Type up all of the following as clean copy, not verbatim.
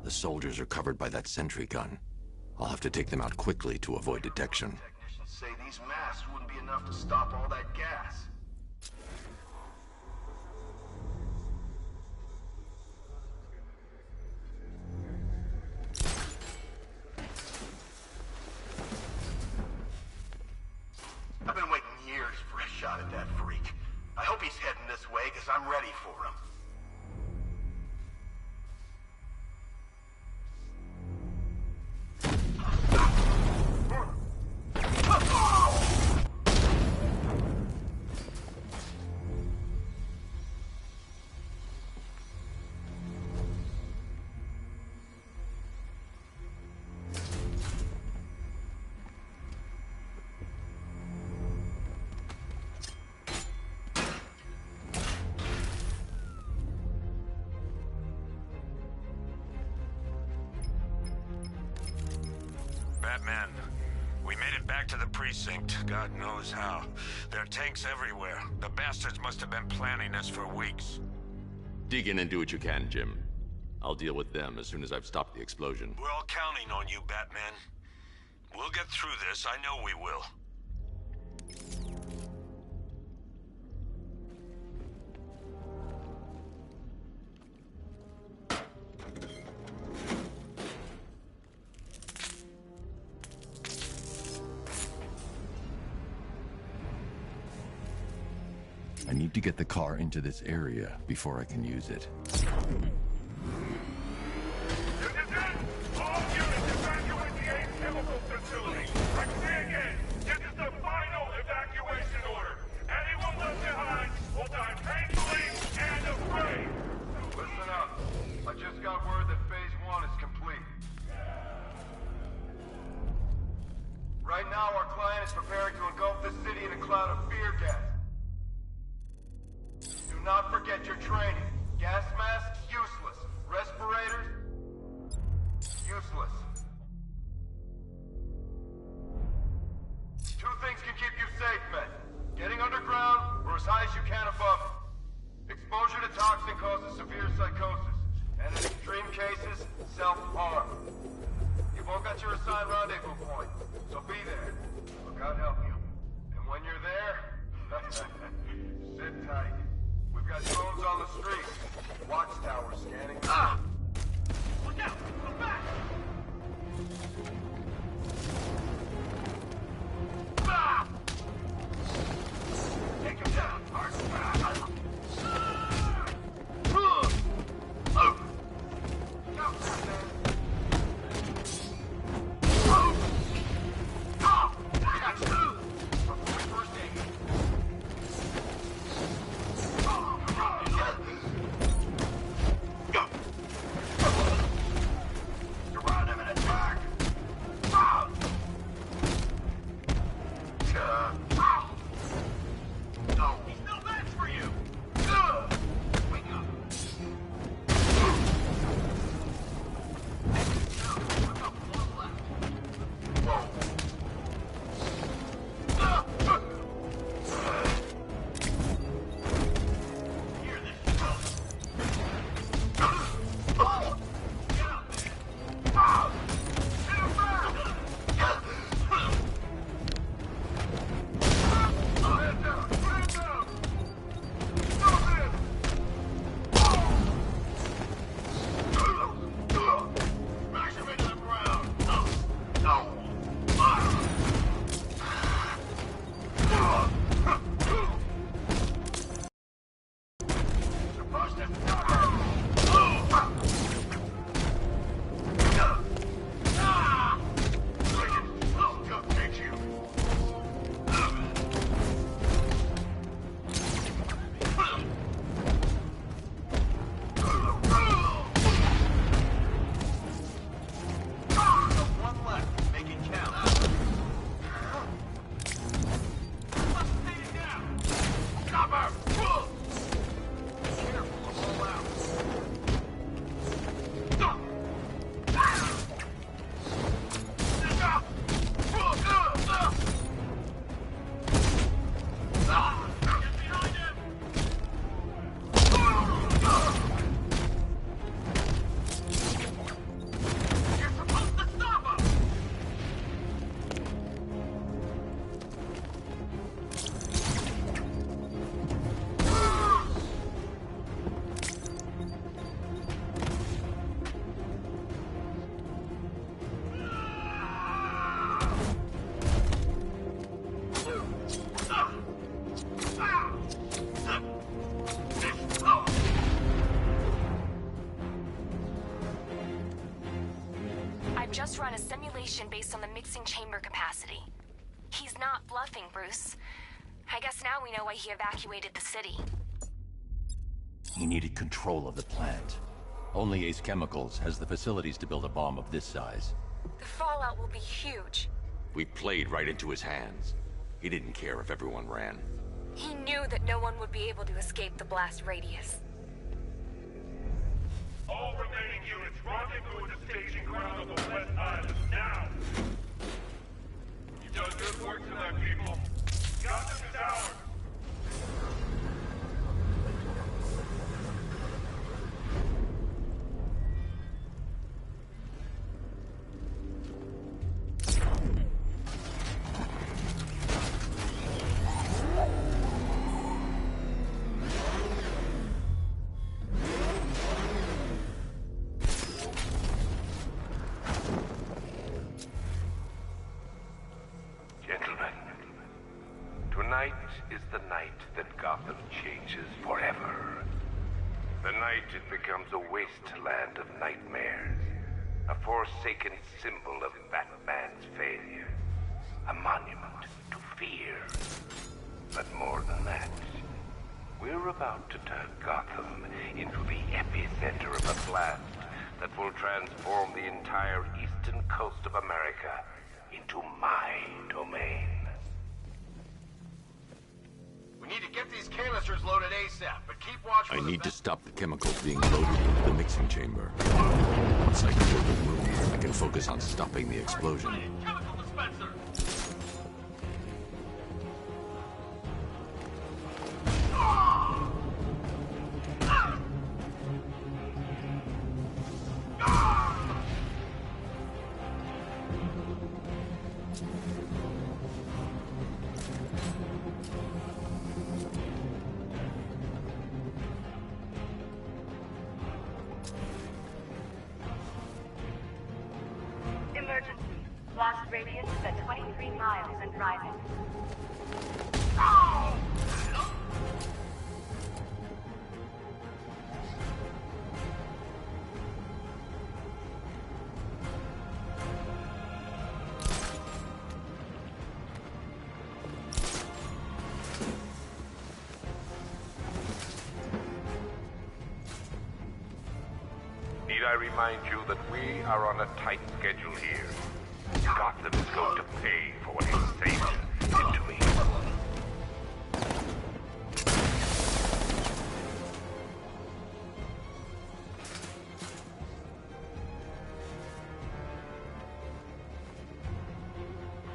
The soldiers are covered by that sentry gun. I'll have to take them out quickly to avoid detection. Technicians say these masks wouldn't be enough to stop all that gas. I've been waiting years for a shot at that freak. I hope he's heading this way, because I'm ready for him. Batman, we made it back to the precinct, God knows how. There are tanks everywhere. The bastards must have been planning this for weeks. Dig in and do what you can, Jim. I'll deal with them as soon as I've stopped the explosion. We're all counting on you, Batman. We'll get through this, I know we will. I need to get the car into this area before I can use it. All units evacuate the Ace Chemical Facility. I say again, this is the final evacuation order. Anyone left behind will die painfully and afraid. Listen up. I just got word that Phase 1 is complete. Right now, our client is preparing to engulf the city in a cloud of fear gas. Do not forget your training. Gas masks, useless. Respirators, useless. Two things can keep you safe, men. Getting underground, or as high as you can above it. Exposure to toxin causes severe psychosis. And in extreme cases, self-harm. You've all got your assigned rendezvous point, so be there. Or God help you. And when you're there, sit tight. We've got drones on the street. Watchtower scanning. Ah! Look out! Look back! Ah! Take him down. just run a simulation based on the mixing chamber capacity. He's not bluffing, Bruce. I guess now we know why he evacuated the city. He needed control of the plant. Only Ace Chemicals has the facilities to build a bomb of this size. The fallout will be huge. We played right into his hands. He didn't care if everyone ran. He knew that no one would be able to escape the blast radius. All remaining units rendezvous at the staging ground on the West Island, now! You've done good work tonight, people. Gotham is ours! Tonight is the night that Gotham changes forever. The night it becomes a wasteland of nightmares. A forsaken symbol of Batman's failure. A monument to fear. But more than that, we're about to turn Gotham into the epicenter of a blast that will transform the entire eastern coast of America into my domain. We need to get these canisters loaded ASAP, but keep watch for I need to stop the chemicals being loaded into the mixing chamber. Once I clear the room, I can focus on stopping the explosion. Chemical dispenser! Emergency. Blast radius is at 23 miles and rising. Need I remind you that we are on a tight schedule here? Gotham is going to pay for what his savior did to me.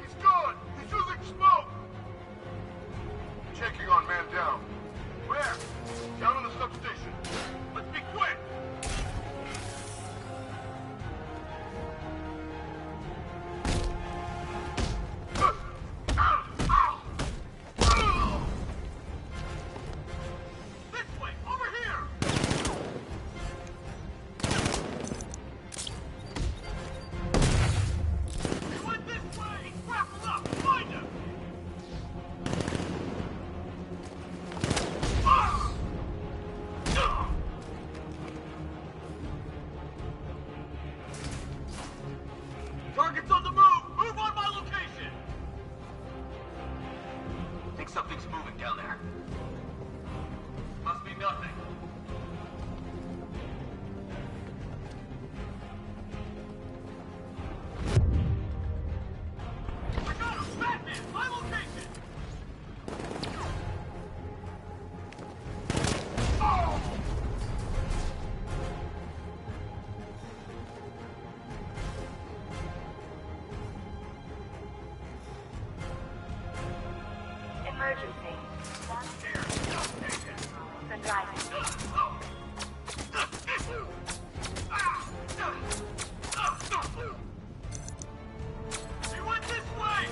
He's gone! He's using smoke! Checking on man down. Where? Down in the substation. Let's be quick! This way! Over here! He went this way! Grapple up! Find him! Target's on the move! Move on my location! Think something's moving down there. Must be nothing. I got him! Batman! My location! Oh! Emergency. Blast radius and rising. He went this way!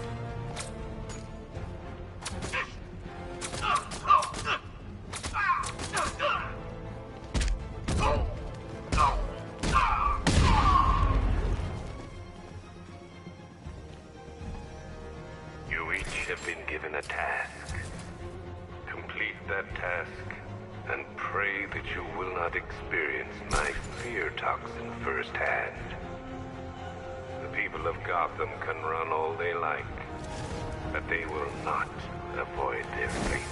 You each have been given a task. Complete that task, and pray that you will not experience my fear toxin firsthand. The people of Gotham can run all they like, but they will not avoid their fate.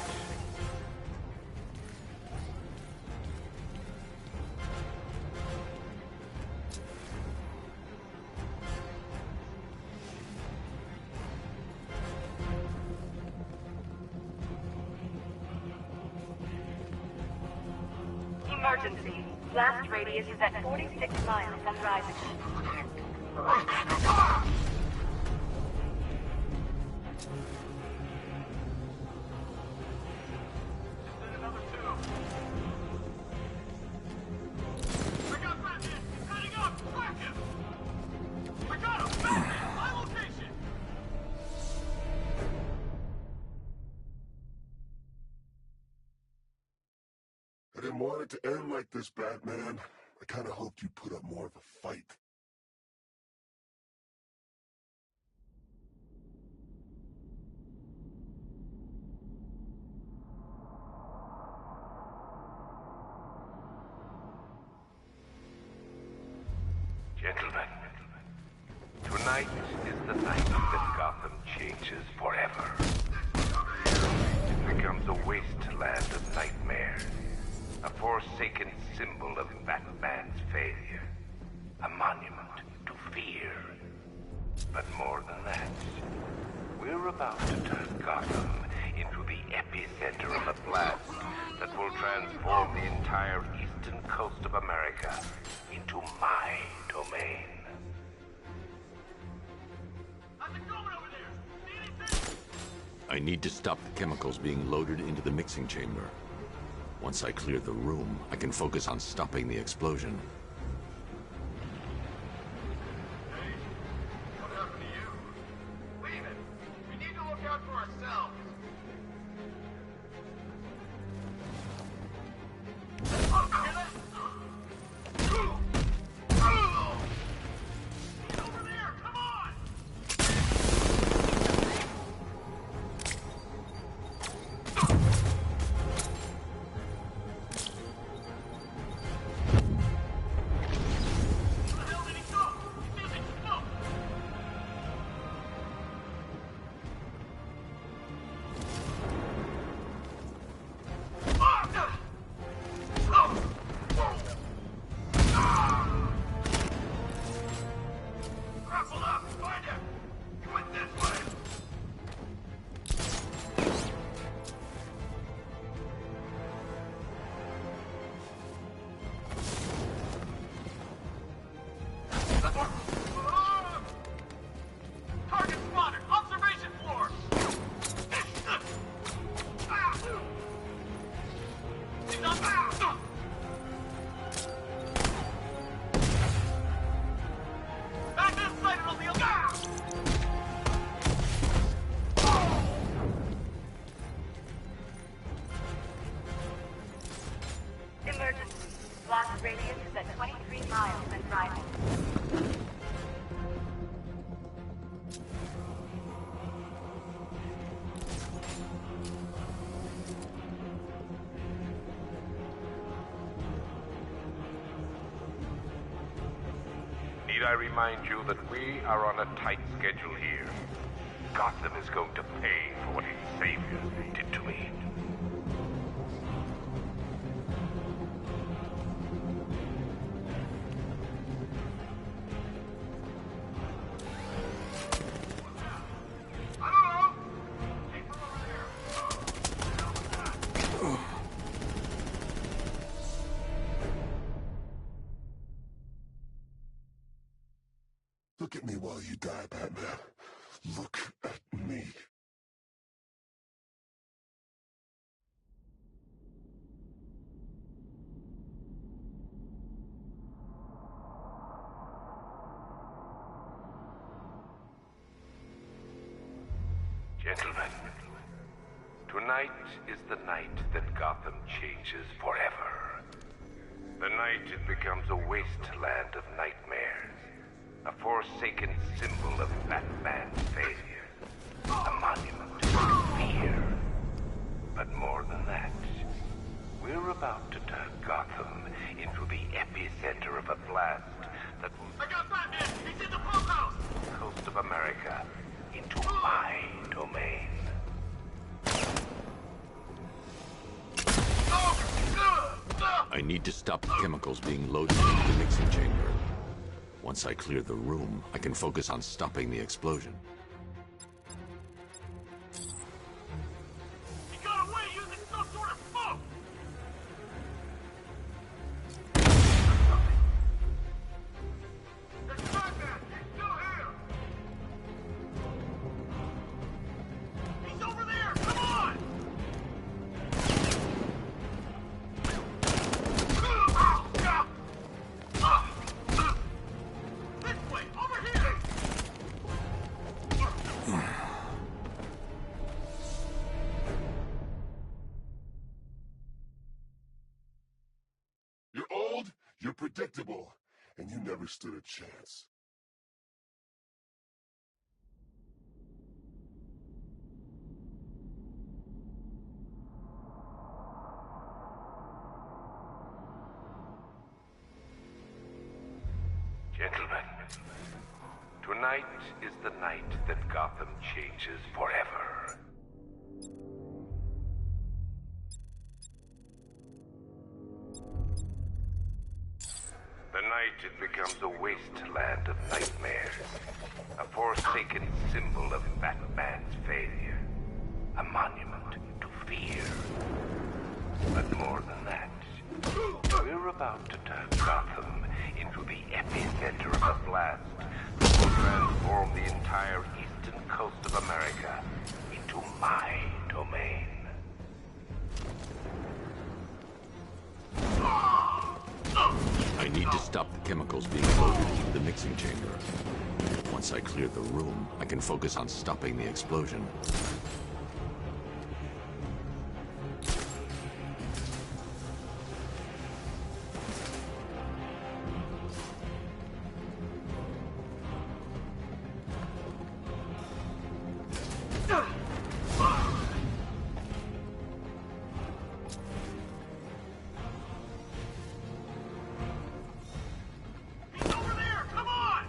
Emergency. Blast radius is at 46 miles and rising. I didn't want it to end like this, Batman. I kinda hoped you'd put up more of a fight. Gentlemen, tonight is the night that Gotham changes forever. It becomes a wasteland of nightmares. A forsaken symbol of Batman's failure. A monument to fear. But more than that, we're about to turn Gotham into the epicenter of a blast that will transform the entire eastern coast of America into my domain. I need to stop the chemicals being loaded into the mixing chamber. Once I clear the room, I can focus on stopping the explosion. Hey, what happened to you? Leave it. We need to look out for ourselves. Get over there, come on! Emergency. Blast radius is at 23 miles and rising. Need I remind you that we are on a tight schedule here? Gotham is going to pay for what its savior did to me. Look at me while you die, Batman. Look at me. Gentlemen, tonight is the night that Gotham changes forever. The night it becomes a wasteland of nightmares. A forsaken symbol of Batman's failure. A monument to fear. But more than that, we're about to turn Gotham into the epicenter of a blast that will... I got Batman! He's in the pump house! coast of America into my domain. I need to stop the chemicals being loaded into the mixing chamber. Once I clear the room, I can focus on stopping the explosion. He got away using some sort of smoke! There's Batman! He's still here! He's over there! Come on! This way! Over here! You're old, you're predictable, and you never stood a chance. Gentlemen, tonight is the night that Gotham changes forever. The night it becomes a wasteland of nightmares, a forsaken symbol of Batman's failure, a monument to fear. But more than that, we're about to turn Gotham into the epicenter of a blast that will transform the entire eastern coast of America into my domain. I need to stop the chemicals being loaded into the mixing chamber. Once I clear the room, I can focus on stopping the explosion. He's over there! Come on!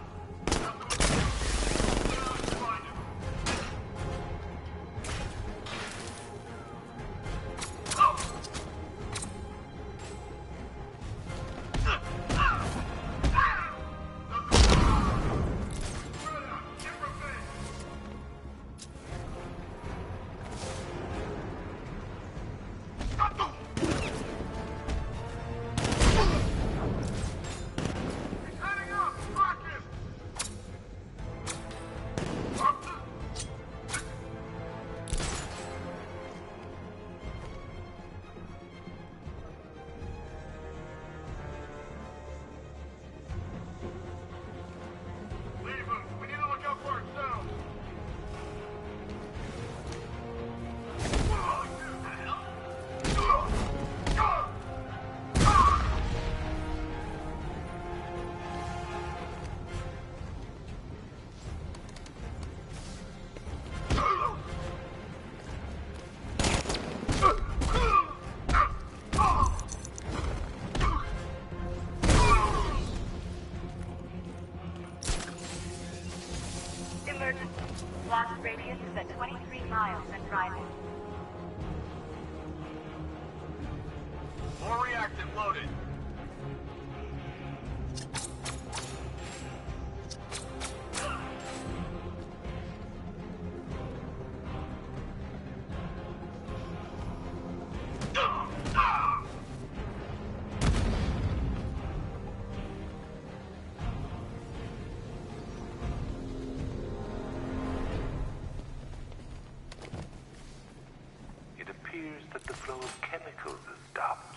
Blast radius is at 23 miles and driving. More reactive loaded. It appears that the flow of chemicals has stopped,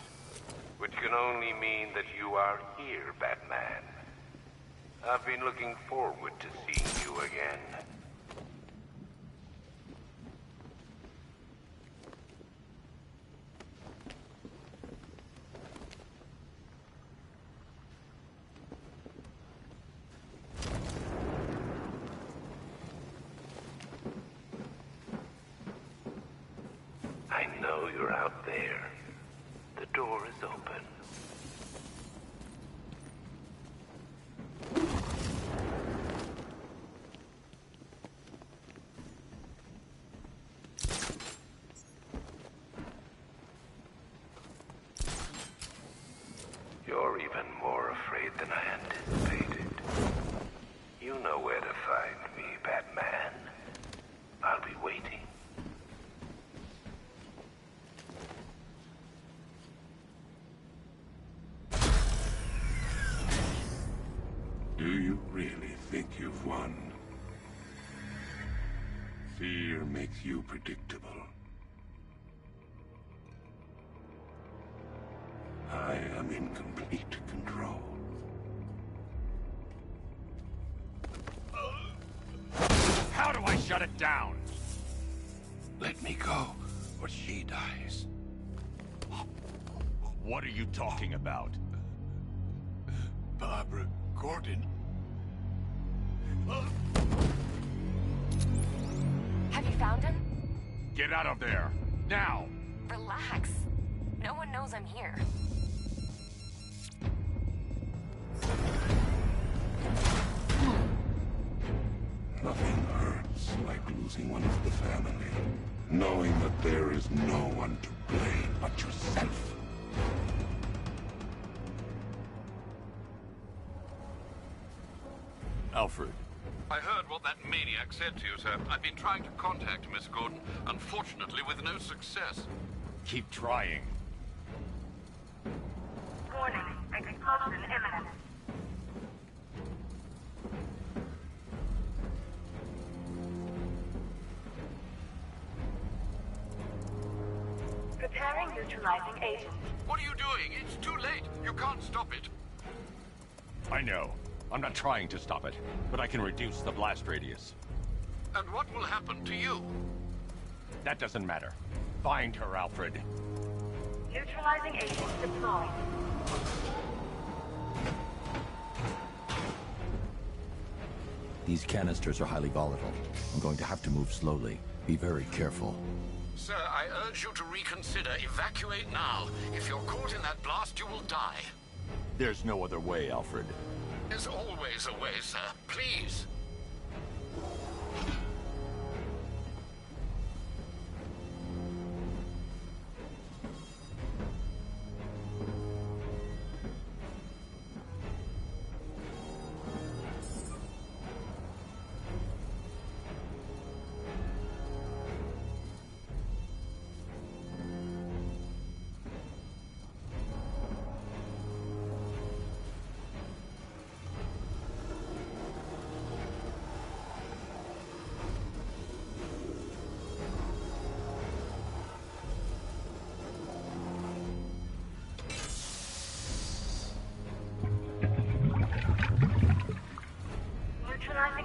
which can only mean that you are here, Batman. I've been looking forward to seeing you again. I know you're out there. The door is open. and more afraid than I anticipated. You know where to find me, Batman. I'll be waiting. Do you really think you've won? Fear makes you predictable. I am in complete control. How do I shut it down? Let me go, or she dies. What are you talking about? Barbara Gordon. Have you found him? Get out of there! Now! Relax. No one knows I'm here. Nothing hurts like losing one of the family. Knowing that there is no one to blame but yourself. Alfred. I heard what that maniac said to you, sir. I've been trying to contact Miss Gordon, unfortunately with no success. Keep trying. Warning, explosion imminent. Preparing neutralizing agent. What are you doing? It's too late. You can't stop it. I know. I'm not trying to stop it, but I can reduce the blast radius. And what will happen to you? That doesn't matter. Find her, Alfred. Neutralizing agent deployed. These canisters are highly volatile. I'm going to have to move slowly. Be very careful. Sir, I urge you to reconsider. Evacuate now. If you're caught in that blast, you will die. There's no other way, Alfred. There's always a way, sir. Please.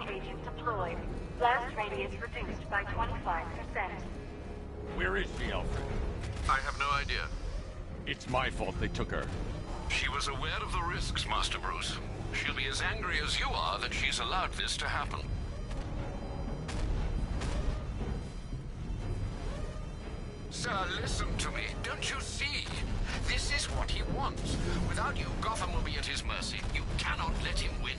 Agent deployed. Blast radius reduced by 25%. Where is she, Alfred? I have no idea. It's my fault they took her. She was aware of the risks, Master Bruce. She'll be as angry as you are that she's allowed this to happen. Sir, listen to me. Don't you see? This is what he wants. Without you, Gotham will be at his mercy. You cannot let him win.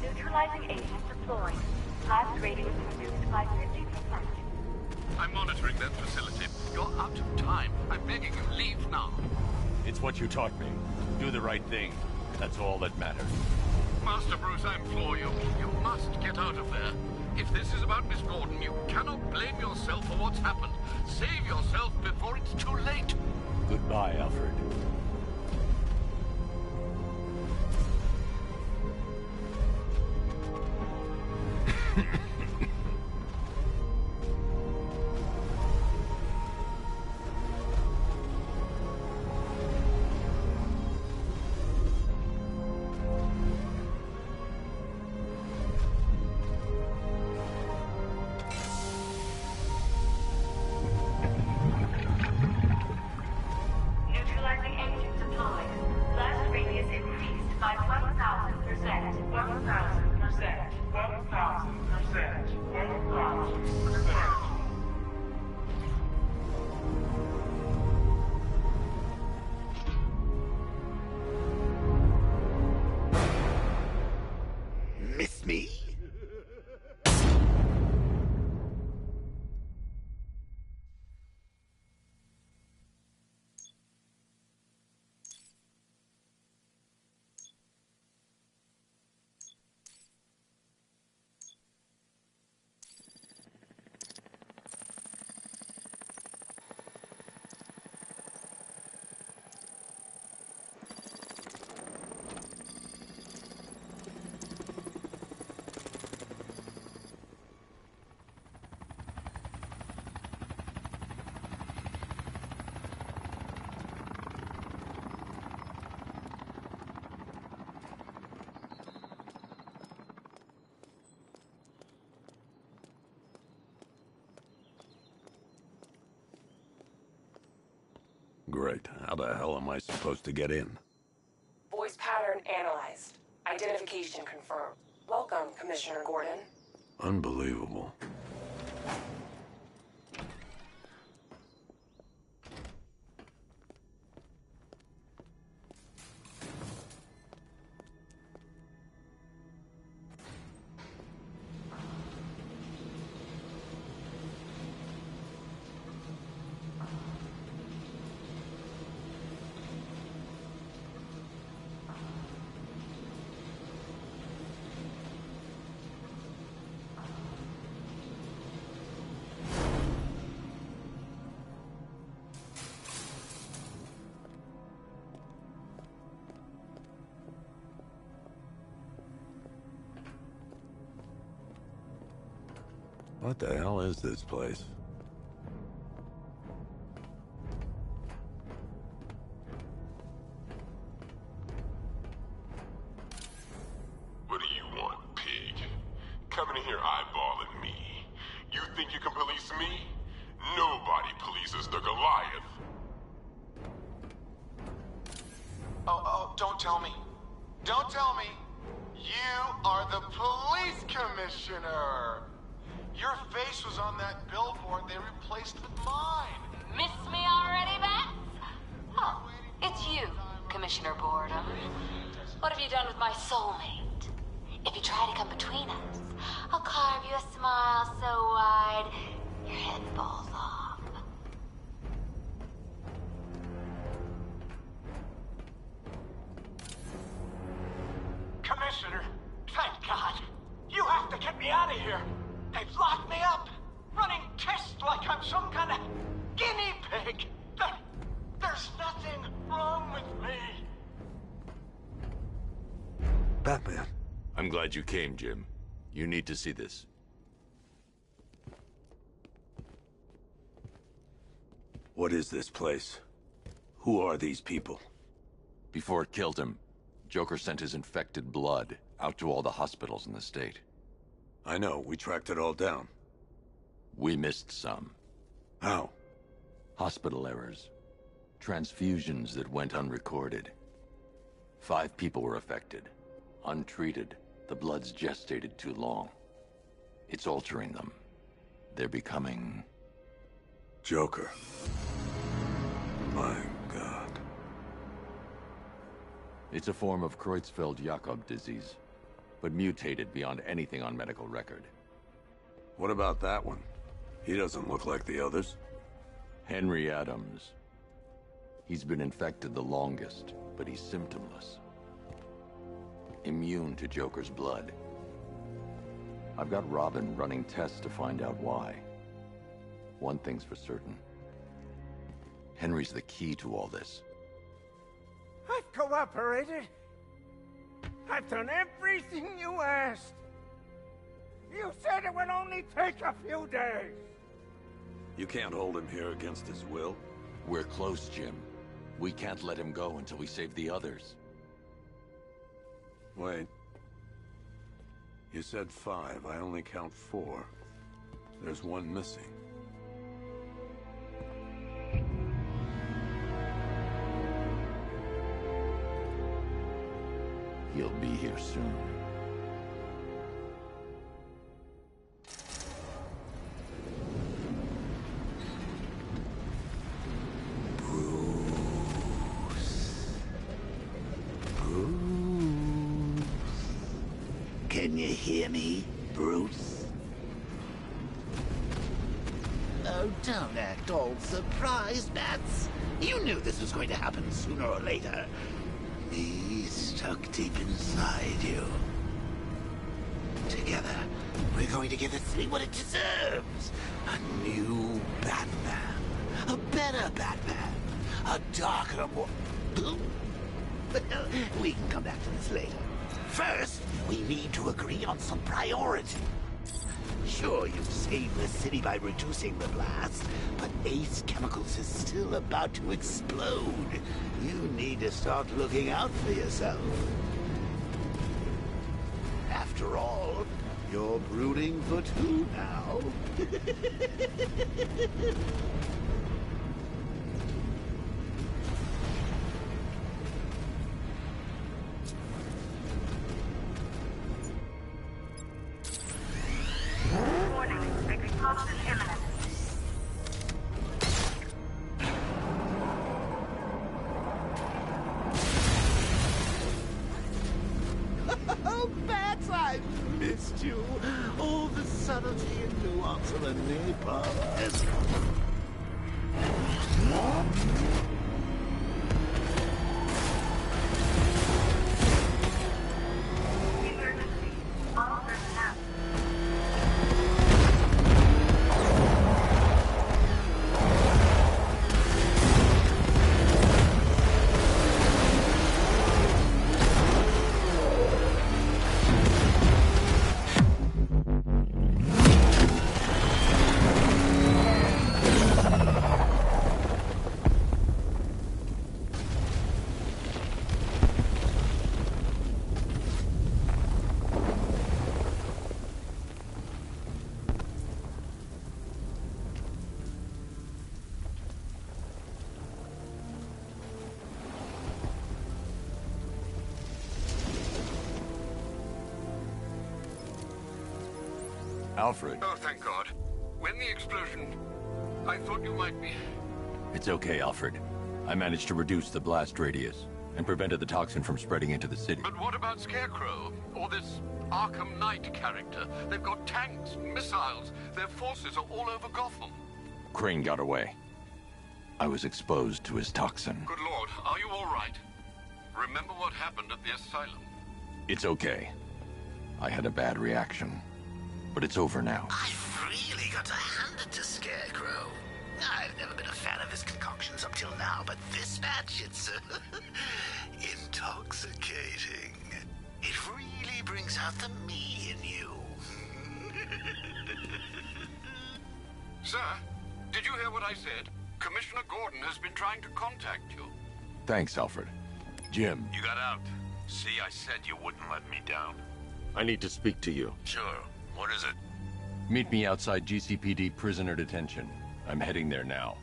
Neutralizing agent deployed. Blast radius reduced by 50%. I'm monitoring that facility. You're out of time. I'm begging you, leave now. It's what you taught me. Do the right thing. That's all that matters. Master Bruce, I implore you. You must get out of there. If this is about Miss Gordon, you cannot blame yourself for what's happened. Save yourself before it's too late. Goodbye, Alfred. Neutralizing agent deployed. Blast radius increased by 1,000%. 1,000%. 1,000%. 1,000%. Great. How the hell am I supposed to get in? Voice pattern analyzed. Identification confirmed. Welcome, Commissioner Gordon. Unbelievable. What the hell is this place? What do you want, pig? Coming in here eyeballing me. You think you can police me? Nobody polices the Goliath. Oh, don't tell me. Don't tell me. You are the police commissioner. Your face was on that billboard they replaced with mine. Miss me already, Bats? Oh, it's you, Commissioner Boredom. What have you done with my soulmate? If you try to come between us, I'll carve you a smile so wide your head falls off. Commissioner, thank God. You have to get me out of here. They've locked me up, running tests like I'm some kind of guinea pig. There's nothing wrong with me. Batman. I'm glad you came, Jim. You need to see this. What is this place? Who are these people? Before it killed him, Joker sent his infected blood out to all the hospitals in the state. I know, we tracked it all down. We missed some. How? Hospital errors. Transfusions that went unrecorded. 5 people were affected. Untreated, the blood's gestated too long. It's altering them. They're becoming... Joker. My God. It's a form of Creutzfeldt-Jakob disease, but mutated beyond anything on medical record. What about that one? He doesn't look like the others. Henry Adams. He's been infected the longest, but he's symptomless. Immune to Joker's blood. I've got Robin running tests to find out why. One thing's for certain. Henry's the key to all this. I've cooperated. I've done everything you asked. You said it would only take a few days. You can't hold him here against his will. We're close, Jim. We can't let him go until we save the others. Wait. You said 5. I only count 4. There's one missing. He'll be here soon. Can you hear me, Bruce? Oh, don't act all surprised, Bats. You knew this was going to happen sooner or later. Me stuck deep inside you. Together, we're going to give the city what it deserves. A new Batman. A better Batman. A darker, more... Well, we can come back to this later. First, we need to agree on some priority. Sure, you've saved the city by reducing the blast, but Ace Chemicals is still about to explode. You need to start looking out for yourself. After all, you're brooding for 2 now. I've missed you. All the subtlety and nuance of a napalm. Alfred. Oh, thank God. When the explosion... I thought you might be... It's okay, Alfred. I managed to reduce the blast radius and prevented the toxin from spreading into the city. But what about Scarecrow? Or this Arkham Knight character? They've got tanks, missiles. Their forces are all over Gotham. Crane got away. I was exposed to his toxin. Good Lord, are you all right? Remember what happened at the asylum? It's okay. I had a bad reaction. But it's over now. I've really got to hand it to Scarecrow. I've never been a fan of his concoctions up till now, but this match, it's intoxicating. It really brings out the me in you. Sir, did you hear what I said? Commissioner Gordon has been trying to contact you. Thanks, Alfred. Jim. You got out. See, I said you wouldn't let me down. I need to speak to you. Sure. What is it? Meet me outside GCPD prisoner detention. I'm heading there now.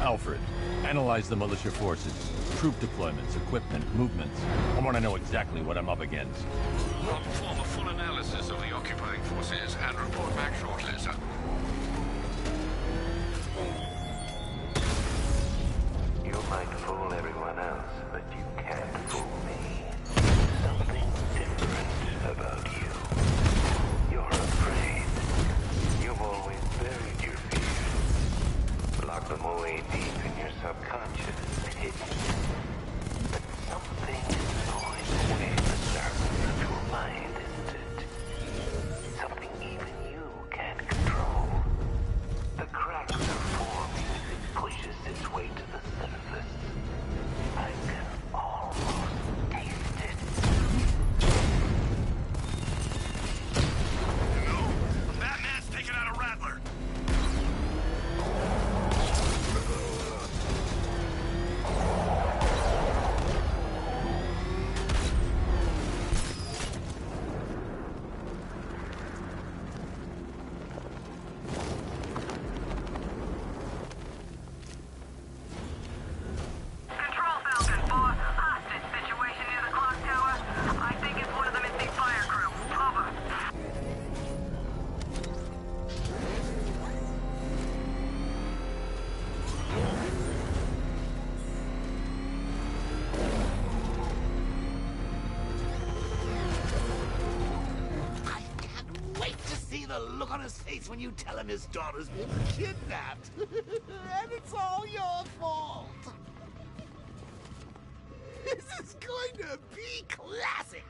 Alfred, analyze the militia forces, troop deployments, equipment, movements. I want to know exactly what I'm up against. I'll perform a full analysis of the occupying forces and report back shortly, sir. You might fool everyone else, but you can't fool me. Something different about you. You're afraid. You've always buried your fears. Locked them away deep in your subconscious pit. But something is going to wake the surface of your mind, isn't it? Something even you can't control. The cracks are forming as it pushes its way to the surface. I can almost taste it. No, Batman's taking out a Rattler. Look on his face when you tell him his daughter's been kidnapped. And it's all your fault. This is going to be classic.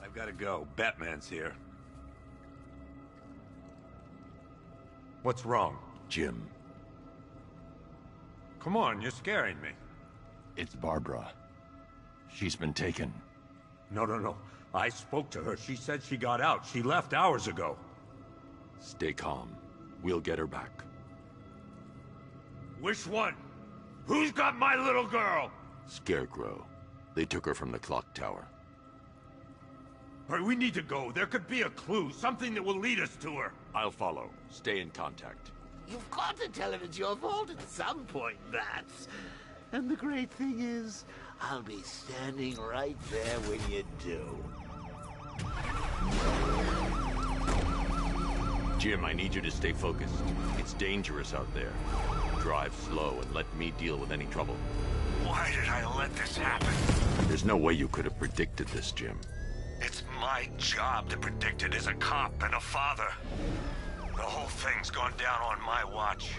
I've got to go. Batman's here. What's wrong? Jim. Come on, you're scaring me. It's Barbara. She's been taken. No. I spoke to her. She said she got out. She left hours ago. Stay calm. We'll get her back. Which one? Who's got my little girl? Scarecrow. They took her from the clock tower. All right, we need to go. There could be a clue, something that will lead us to her. I'll follow. Stay in contact. You've got to tell him it's your fault at some point, Bats. And the great thing is, I'll be standing right there when you do. Jim, I need you to stay focused. It's dangerous out there. Drive slow and let me deal with any trouble. Why did I let this happen? There's no way you could have predicted this, Jim. It's my job to predict it as a cop and a father. The whole thing's gone down on my watch.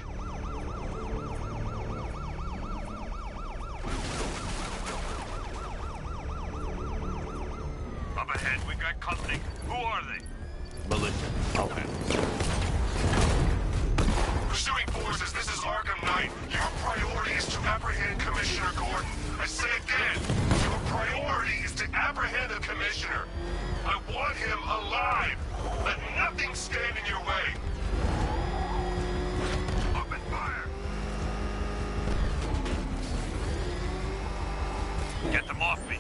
Up ahead, we got company. Who are they? Militia. I'll handle it. Pursuing forces, this is Arkham Knight. Your priority is to apprehend Commissioner Gordon. I say again, your priority is to apprehend the Commissioner. I want him alive. Let nothing stand in your way. Open fire! Get them off me.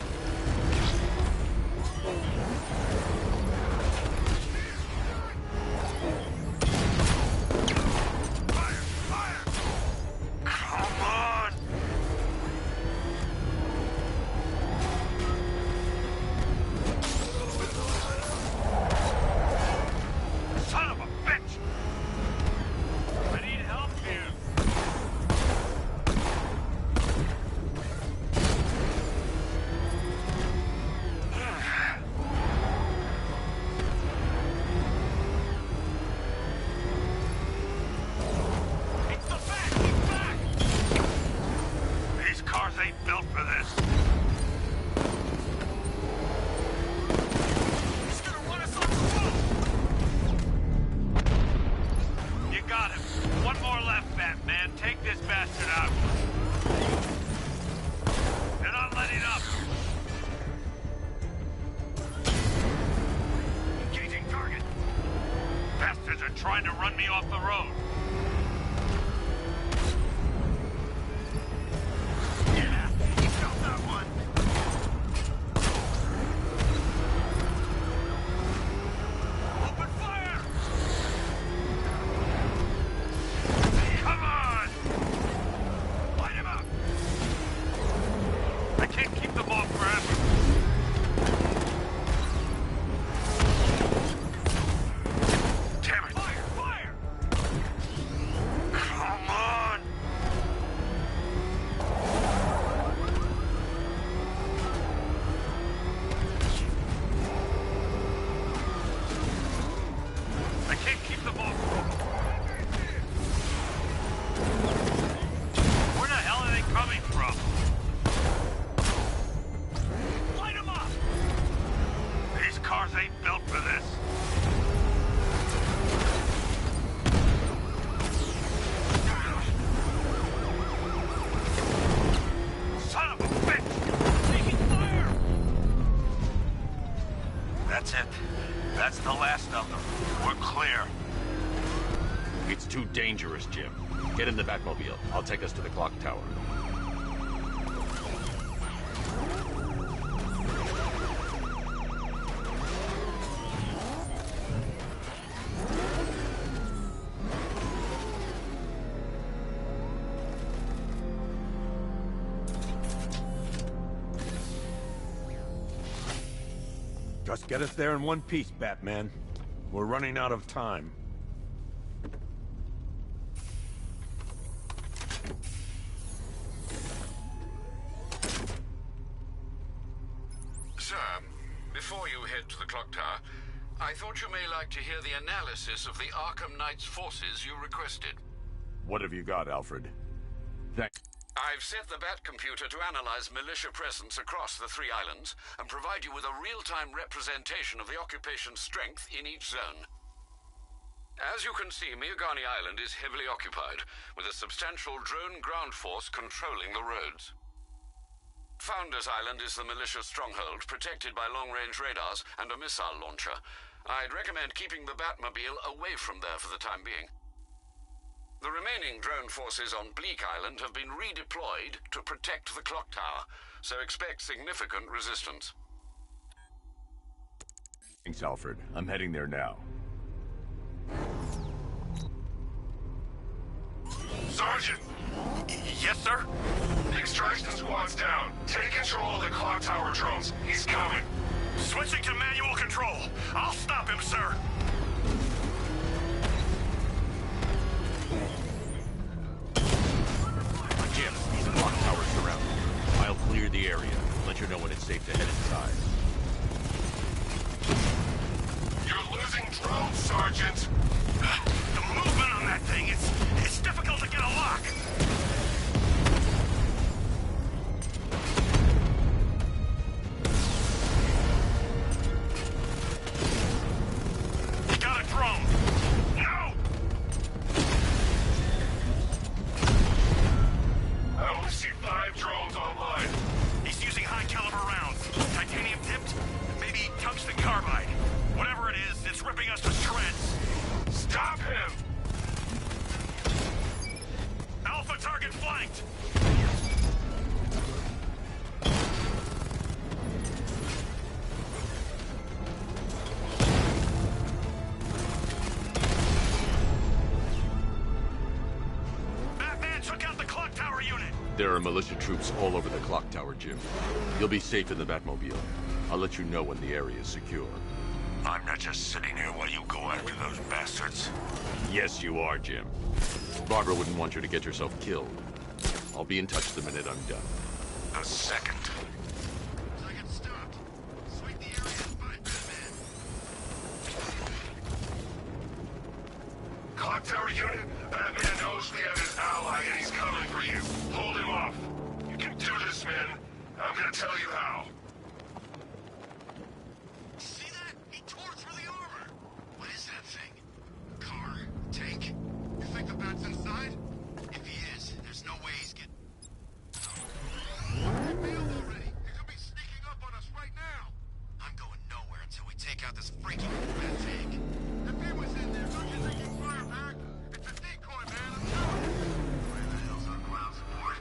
Trying to run me off the road. Yeah, you felt that one. Open fire! Come on! Light him up! I can't keep them off forever. That's it. That's the last of them. We're clear. It's too dangerous, Jim. Get in the Batmobile. I'll take us to the clock tower. Just get us there in one piece, Batman. We're running out of time. Sir, before you head to the clock tower, I thought you may like to hear the analysis of the Arkham Knight's forces you requested. What have you got, Alfred? I've set the Batcomputer to analyze militia presence across the 3 islands and provide you with a real-time representation of the occupation's strength in each zone. As you can see, Miagani Island is heavily occupied, with a substantial drone ground force controlling the roads. Founders Island is the militia stronghold, protected by long-range radars and a missile launcher. I'd recommend keeping the Batmobile away from there for the time being. The remaining drone forces on Bleak Island have been redeployed to protect the clock tower, so expect significant resistance. Thanks, Alfred. I'm heading there now. Sergeant! Yes, sir? The extraction squad's down. Take control of the clock tower drones. He's coming. Switching to manual control. I'll stop him, sir. Agent. The movement on that thing, it's difficult to get a lock. Got a drone. No! I only see 5 drones online. He's using high-caliber rounds. Titanium tipped, maybe tungsten carbide. Whatever it is, it's ripping us to shreds. Stop him! Alpha target flanked. Batman took out the clock tower unit. There are militia troops all over the clock tower, Jim. You'll be safe in the Batmobile. I'll let you know when the area is secure. I'm not just sitting here while you go after those bastards. Yes, you are, Jim. Barbara wouldn't want you to get yourself killed. I'll be in touch the minute I'm done. The second. Target stopped. Sweep the area and find Batman. Clock tower unit, Batman knows we have his ally and he's coming for you. Hold him off. You can do this, man. I'm gonna tell you how. See that? He tore through the armor. What is that thing? Car? Tank? You think the Bat's inside? If he is, there's no way he's getting... He failed already. He could be sneaking up on us right now. I'm going nowhere until we take out this freaking Bat tank. If he was in there, don't you think he'd fire back? It's a decoy, man. I'm telling you. Where the hell's our ground support?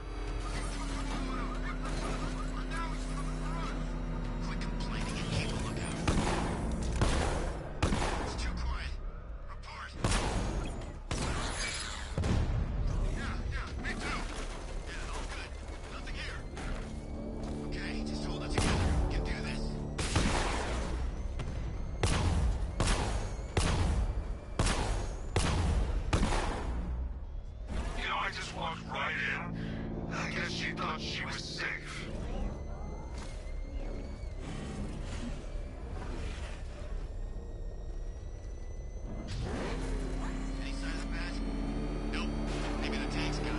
Now he's coming for us. Quit complaining and keep a lookout. It's too quiet. Report. Yeah, me too. Yeah, all good. Nothing here. Okay, just hold it together. We can do this. You know, I just walked right in. I guess she thought she was safe. Any sign of the Bat? Nope. Maybe the tank's got it.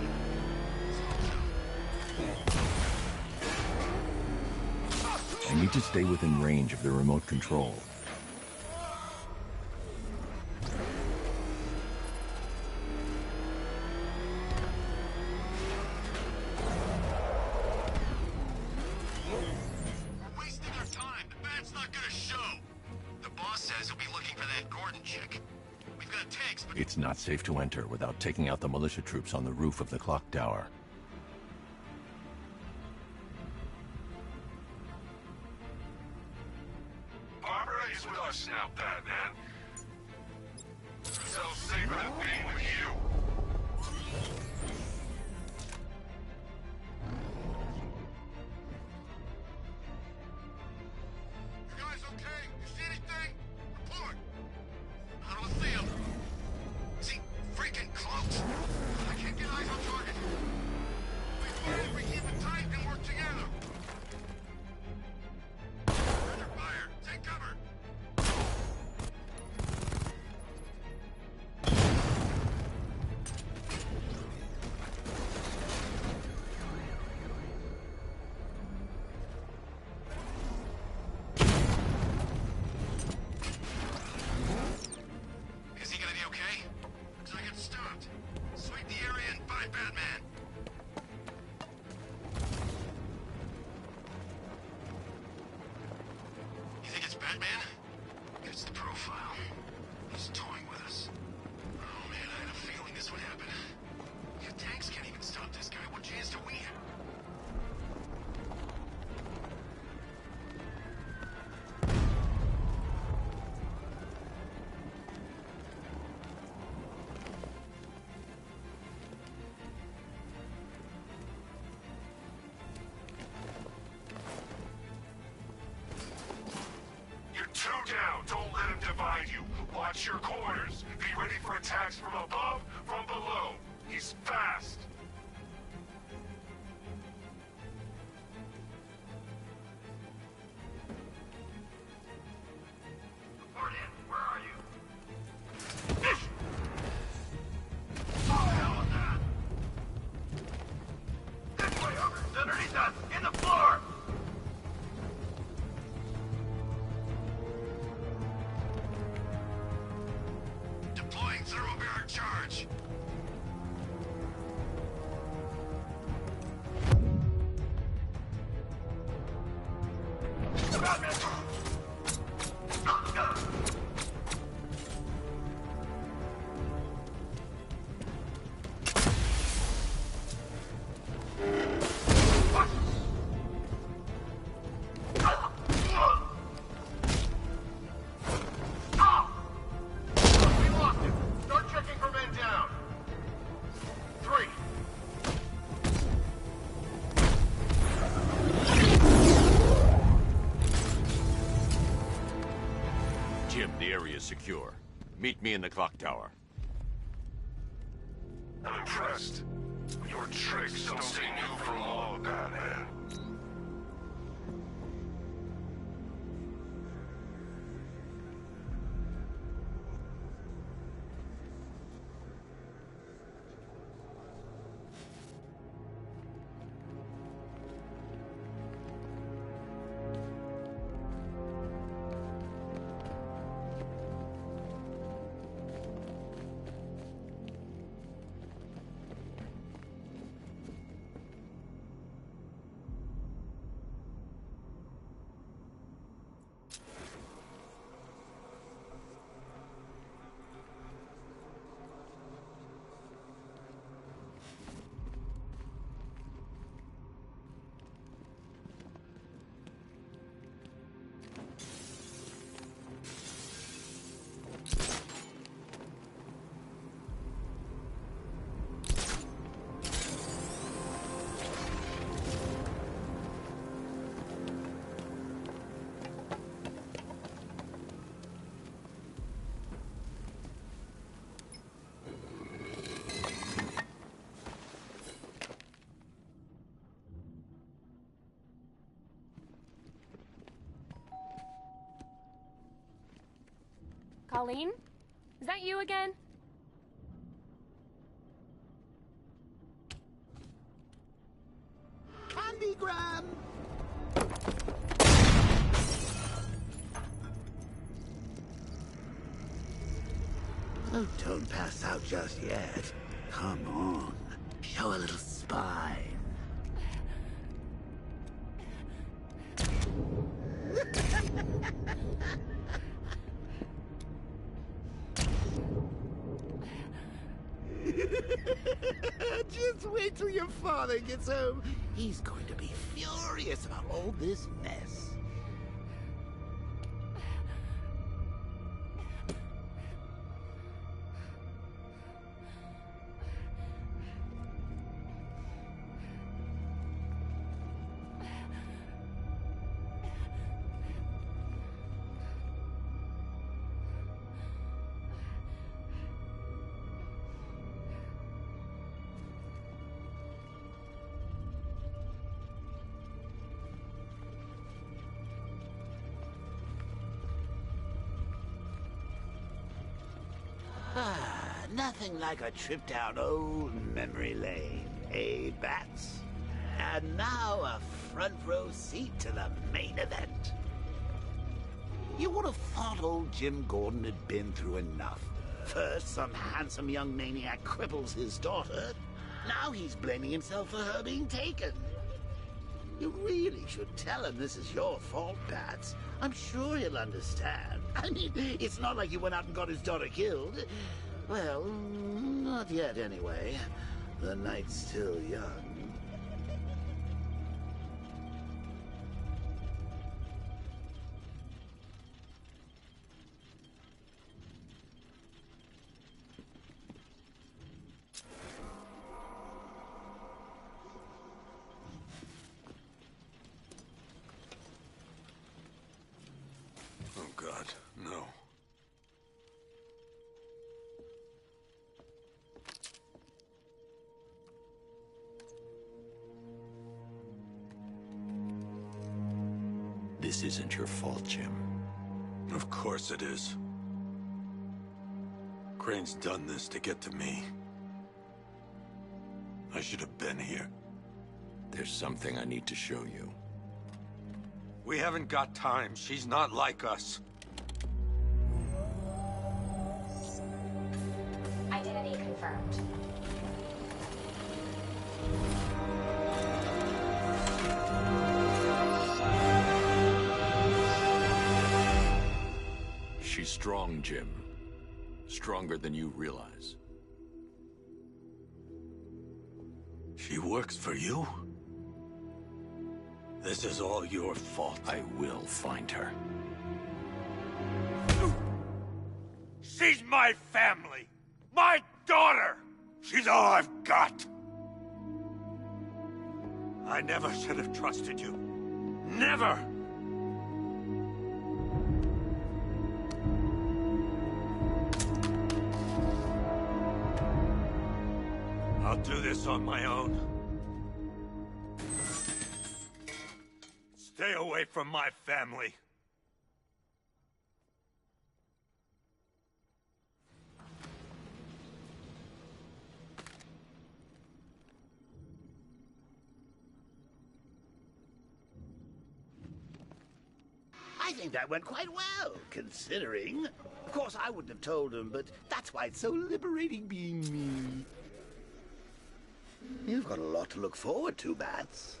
I need to stay within range of the remote control. We're wasting our time. The Bat's not gonna show. The boss says he'll be looking for that Gordon chick. We've got tanks, but It's not safe to enter without taking out the militia troops on the roof of the clock tower. Barbara is with us now, Batman. So safer than being with you. You guys okay? You see anything? Report. I don't see him. Is he freaking close? I can't get eyes on target. We keep it tight and work together. Under fire. Take cover. Is he gonna be okay? Target stopped. Sweep the area and find Batman. You think it's Batman? It's the profile. He's toying with us. Oh man, I had a feeling this would happen. Your tanks can't even stop this guy. What chance do we have? You're two down. Don't let him divide you. Watch your corners. Be ready for attacks from above, from below. He's fast. Report in. Where are you? Jim, the area is secure. Meet me in the clock tower. I'm impressed. Your tricks don't stay new for long, Batman. Colleen? Is that you again? Candygram! Oh, don't pass out just yet. Come on. Show a little spine. Just wait till your father gets home. He's going to be furious about all this mess. Nothing like a trip down old memory lane, eh, Bats? And now a front row seat to the main event. You would have thought old Jim Gordon had been through enough. First, some handsome young maniac cripples his daughter. Now he's blaming himself for her being taken. You really should tell him this is your fault, Bats. I'm sure he'll understand. I mean, it's not like you went out and got his daughter killed. Well, not yet anyway. The night's still young. Oh, God, no. This isn't your fault, Jim. Of course it is. Crane's done this to get to me. I should have been here. There's something I need to show you. We haven't got time. She's not like us. Identity confirmed. She's strong, Jim. Stronger than you realize. She works for you? This is all your fault. I will find her. She's my family! My daughter! She's all I've got! I never should have trusted you. Never! do this on my own. Stay away from my family. I think that went quite well, considering. Of course, I wouldn't have told him, but that's why it's so liberating being me. You've got a lot to look forward to, Bats.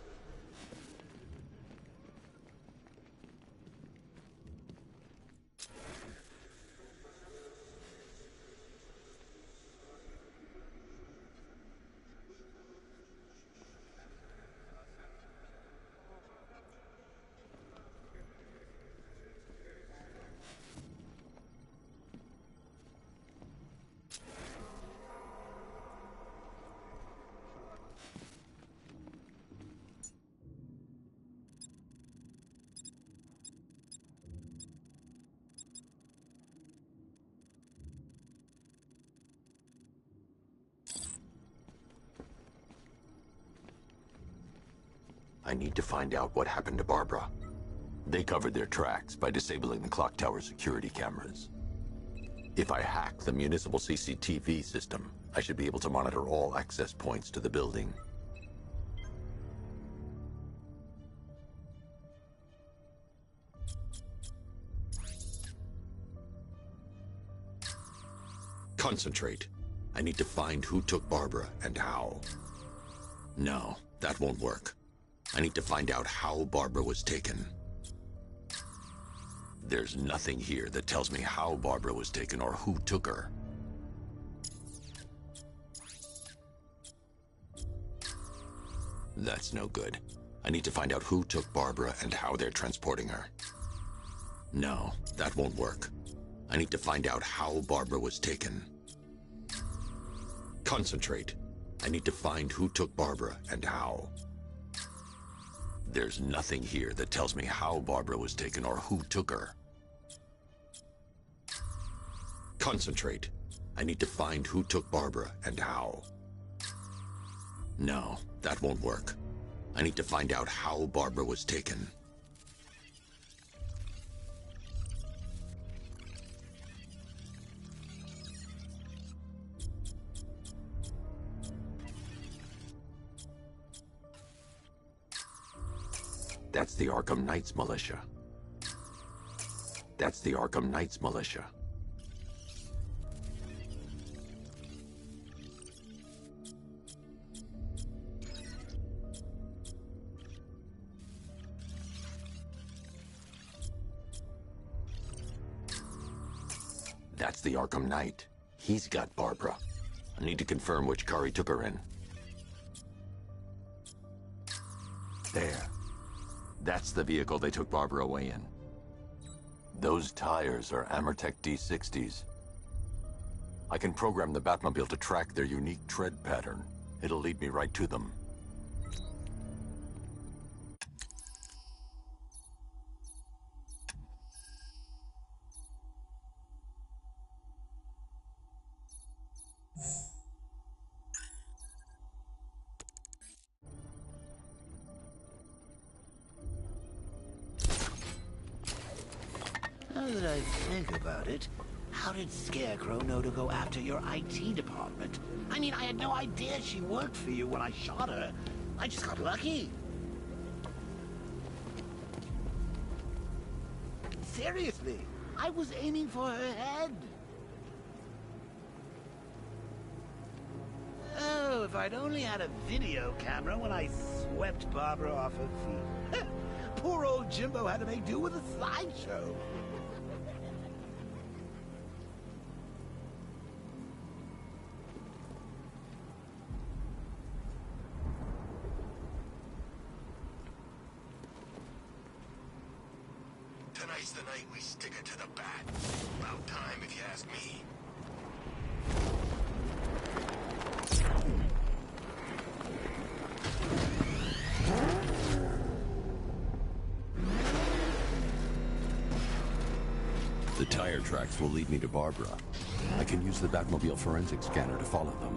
I need to find out what happened to Barbara. They covered their tracks by disabling the clock tower security cameras. If I hack the municipal CCTV system, I should be able to monitor all access points to the building. Concentrate. I need to find who took Barbara and how. No, that won't work. I need to find out how Barbara was taken. There's nothing here that tells me how Barbara was taken or who took her. That's no good. I need to find out who took Barbara and how they're transporting her. No, that won't work. I need to find out how Barbara was taken. Concentrate. I need to find who took Barbara and how. There's nothing here that tells me how Barbara was taken or who took her. Concentrate. I need to find who took Barbara and how. No, that won't work. I need to find out how Barbara was taken. That's the Arkham Knights militia. That's the Arkham Knights militia. That's the Arkham Knight. He's got Barbara. I need to confirm which car he took her in. There. That's the vehicle they took Barbara away in. Those tires are Amertech D60s. I can program the Batmobile to track their unique tread pattern. It'll lead me right to them. Now that I think about it, how did Scarecrow know to go after your IT department? I mean, I had no idea she worked for you when I shot her. I just got lucky. Seriously, I was aiming for her head. Oh, if I'd only had a video camera when I swept Barbara off her feet. Poor old Jimbo had to make do with a slideshow. Tonight's the night we stick it to the bat. About time, if you ask me. The tire tracks will lead me to Barbara. I can use the Batmobile forensic scanner to follow them.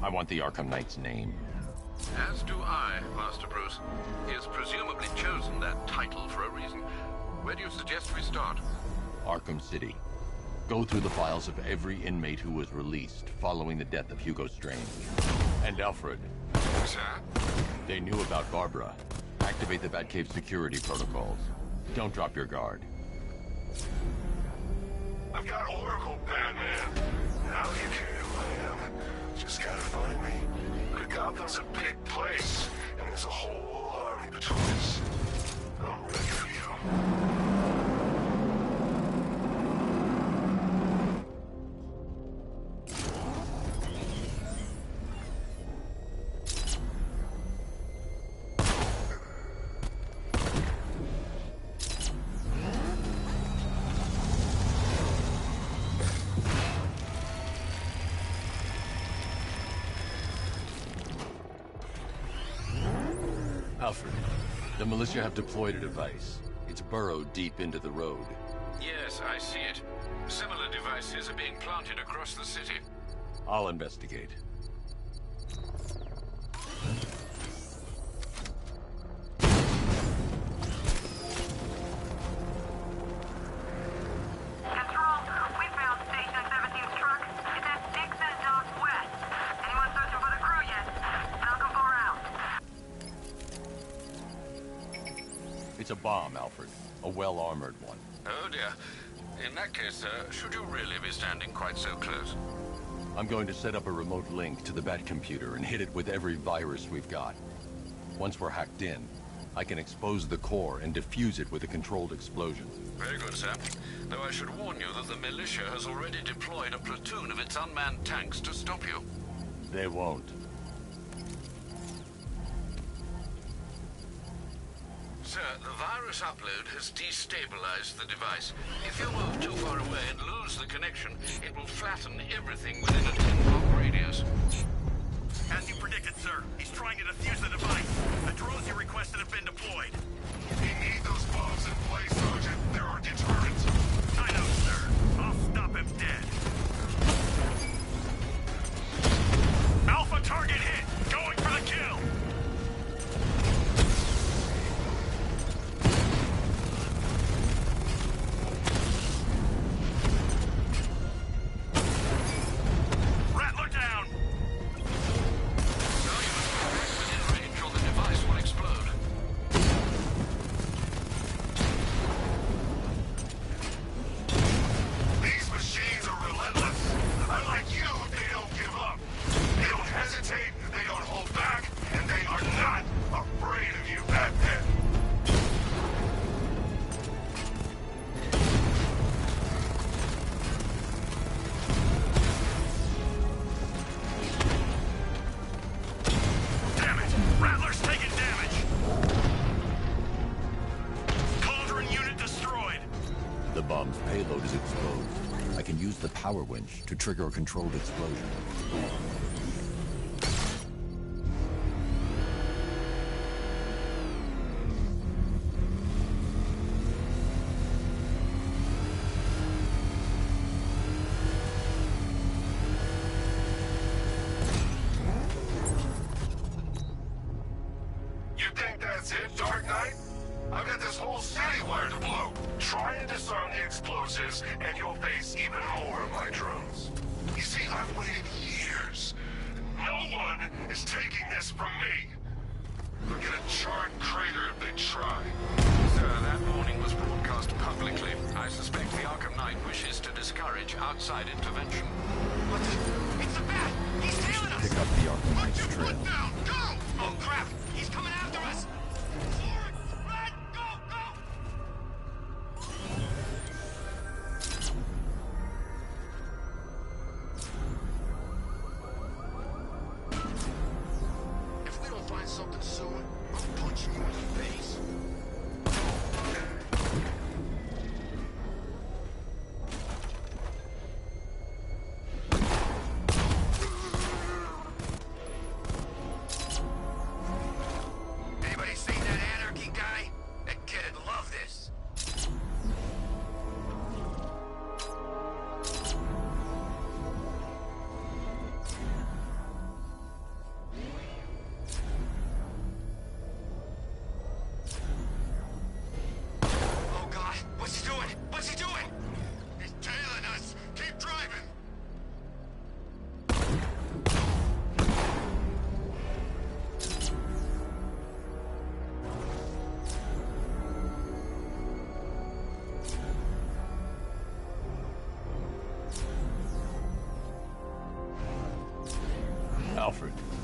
I want the Arkham Knight's name. As do I, Master Bruce. He has presumably chosen that title for a reason. Where do you suggest we start? Arkham City. Go through the files of every inmate who was released following the death of Hugo Strange. And Alfred. Sir? They knew about Barbara. Activate the Batcave security protocols. Don't drop your guard. I've got Oracle, Batman. Now you care who I am. Just gotta find me. But Gotham's a big place, and there's a whole army between us. I'm ready for you. Alfred, the militia have deployed a device. It's burrowed deep into the road. Yes, I see it. Similar devices are being planted across the city. I'll investigate. Control, we found Station 17's truck. It's at Dixon Dock West. Anyone searching for the crew yet? Falcon 4 out. It's a bomb, Alfred. A well-armored one. Oh dear. In that case, should you really be standing quite so close? I'm going to set up a remote link to the Batcomputer and hit it with every virus we've got. Once we're hacked in, I can expose the core and defuse it with a controlled explosion. Very good, sir. Though I should warn you that the militia has already deployed a platoon of its unmanned tanks to stop you. They won't. Sir, the virus upload has destabilized the device. If you move too far away and lose the connection, it will flatten everything within a 10-block radius. As you predicted, sir, he's trying to defuse the device. The drones you requested have been deployed. We need those bombs in place, Sergeant. There are deterrents. I know, sir. I'll stop him dead. Alpha target hit! Going for the kill! Rattler down! So you must be back within range or the device will explode. These machines are relentless. Unlike you, they don't give up. They don't hesitate, they don't hold back, and they are not afraid of you, Batman. Damn it! Rattler's taking damage! Cauldron unit destroyed! The bomb's payload is exposed. I can use the power winch to trigger a controlled explosion. You think that's it, Dark Knight? I've got this whole city wired to blow. Try and disarm the explosives, and you'll face even more of my drones. You see, I've waited years. No one is taking this from me. They'll get a charred crater if they try. Sir, that warning was broadcast publicly. I suspect the Arkham Knight wishes to discourage outside intervention. What the? It's a bat! He's tailing us! Pick up the Arkham Knight's Put your trail. foot down! Go! Oh crap! He's coming after us! Forward! Run! Go! Go! If we don't find something soon, I'm punching you in the face.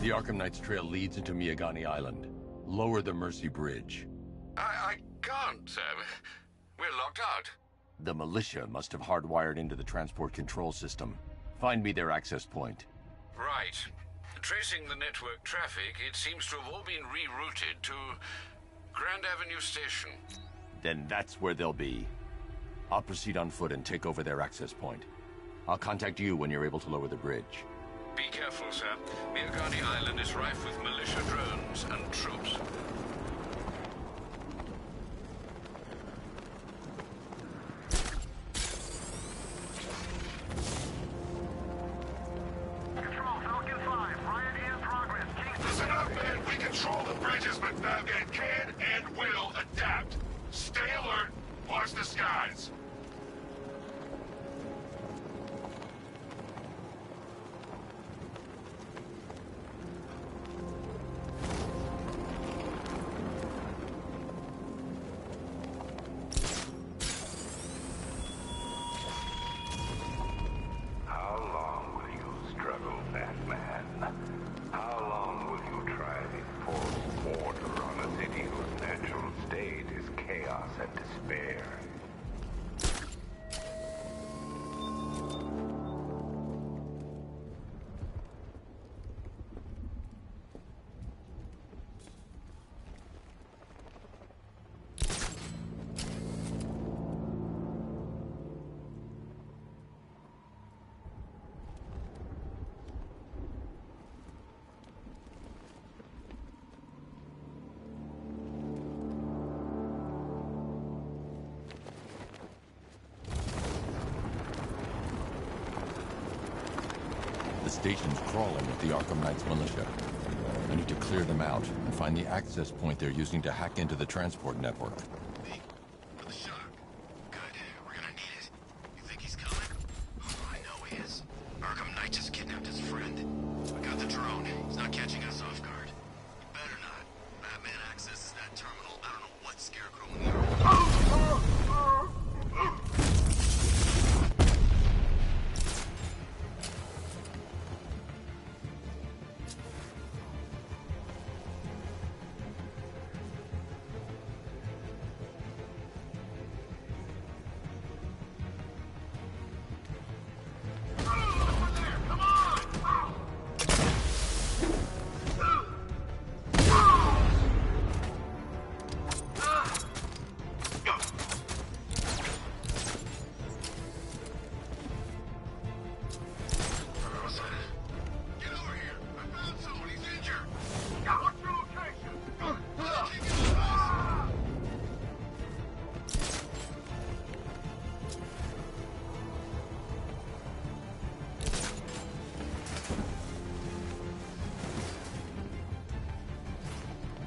The Arkham Knight's trail leads into Miagani Island. Lower the Mercy Bridge. I can't, sir. We're locked out. The militia must have hardwired into the transport control system. Find me their access point. Right. Tracing the network traffic, it seems to have all been rerouted to Grand Avenue Station. Then that's where they'll be. I'll proceed on foot and take over their access point. I'll contact you when you're able to lower the bridge. Be careful, sir. Miagani Island is rife with militia drones and troops. Control, Falcon 5. Riot in progress. Listen up, men. We control the bridges, but Batman can and will adapt. Stay alert. Watch the skies. How long will you struggle, Batman? How long will you try to enforce order on a city whose natural state is chaos and despair? The station's crawling with the Arkham Knight's militia. I need to clear them out and find the access point they're using to hack into the transport network. For the shock. Good. We're gonna need it. You think he's coming? Oh, I know he is. Arkham Knight just kidnapped his friend. We got the drone. He's not catching us off guard. He better not. Batman accesses that terminal. I don't know what Scarecrow and the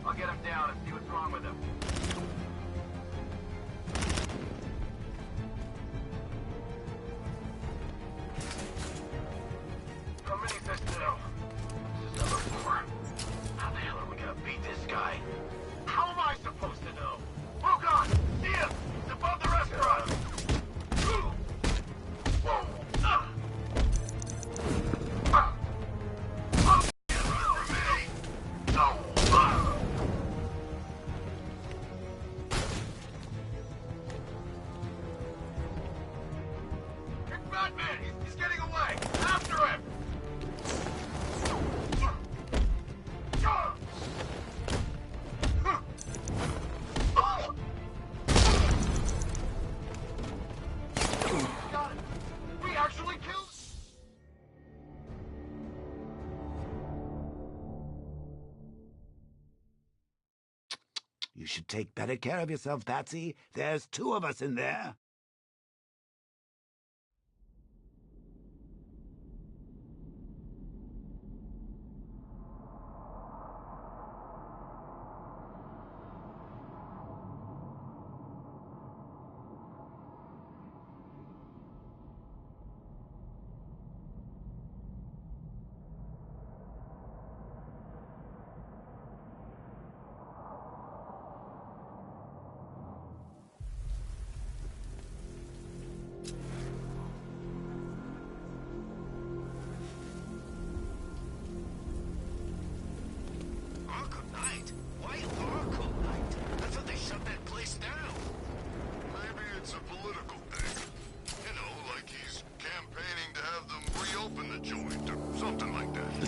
I'll get him down and see what's wrong with him. How many is this now? This is number 4. How the hell are we gonna beat this guy? How am I supposed to know? Oh god! See him! He's above the restaurant! Whoa! Batman! He's getting away! After him! Got it! We actually killed... You should take better care of yourself, Patsy. There's 2 of us in there.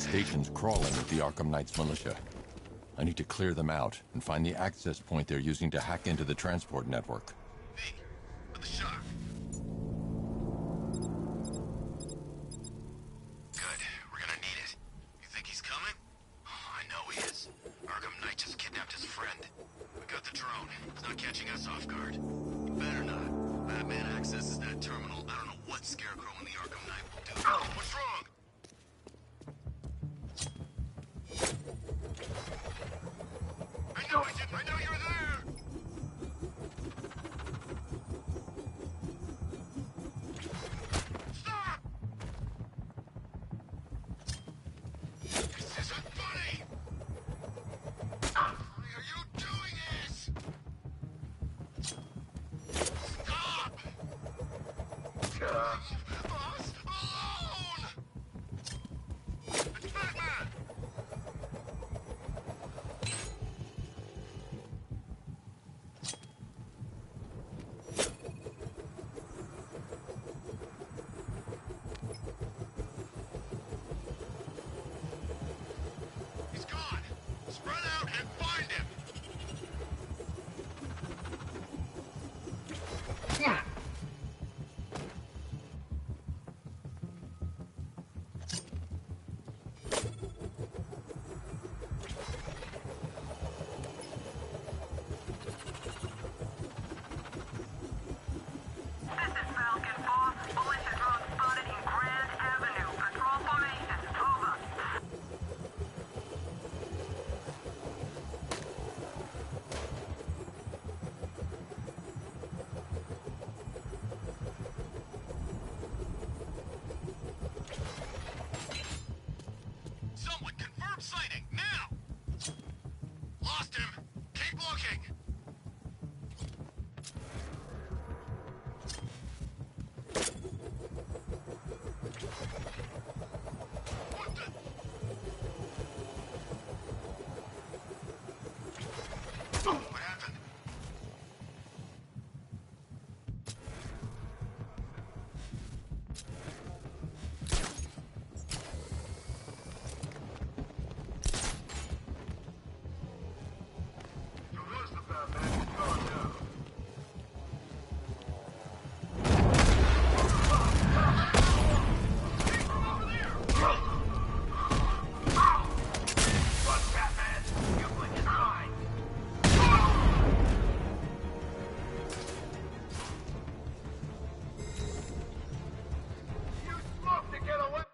station's crawling with the Arkham Knight's militia. I need to clear them out and find the access point they're using to hack into the transport network. V, for the shock. Good. We're gonna need it. You think he's coming? Oh, I know he is. Arkham Knight just kidnapped his friend. We got the drone. He's not catching us off guard. He better not. Batman accesses that terminal. I don't know what Scarecrow and the Arkham Knight will do. Oh, what's wrong? I know you're there! Stop! This isn't funny! Why are you doing this? Stop! Leave us alone! It's Batman! He's gone! Spread out and find him! This is Falcon 4. Militia drone spotted in Grand Avenue. Patrol formation. Over. Someone confirm sighting, now! Lost him! Keep looking! What the... What happened? So where's the Batman? He's gone now. Run, Batman! You blink his eye! You smoke to get away!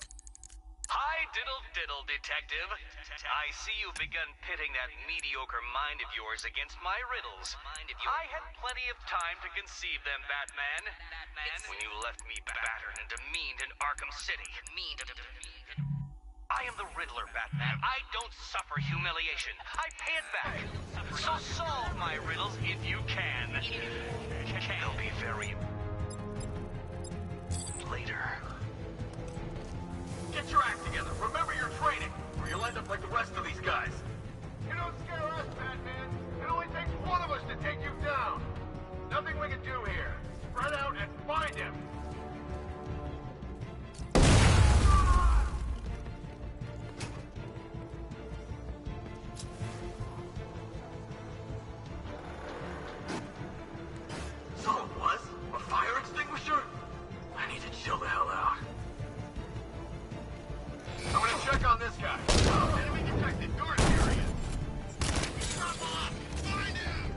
Hi, diddle, detective. I see you've begun pitting that mediocre mind of yours against my riddles. I had plenty of time to conceive them, Batman. When you left me battered and demeaned in Arkham City. I am the Riddler, Batman. I don't suffer humiliation. I pay it back. So solve my riddles if you can. They'll be very... later. Get your act together. Remember your training, or you'll end up like the rest of these guys. You don't scare us, Batman. It only takes one of us to take you down. Nothing we can do here. Spread out and find him. So it was? A fire extinguisher? I need to chill the hell out. I'm gonna check on this guy. Enemy detected. Guard area. Stop off! Find him!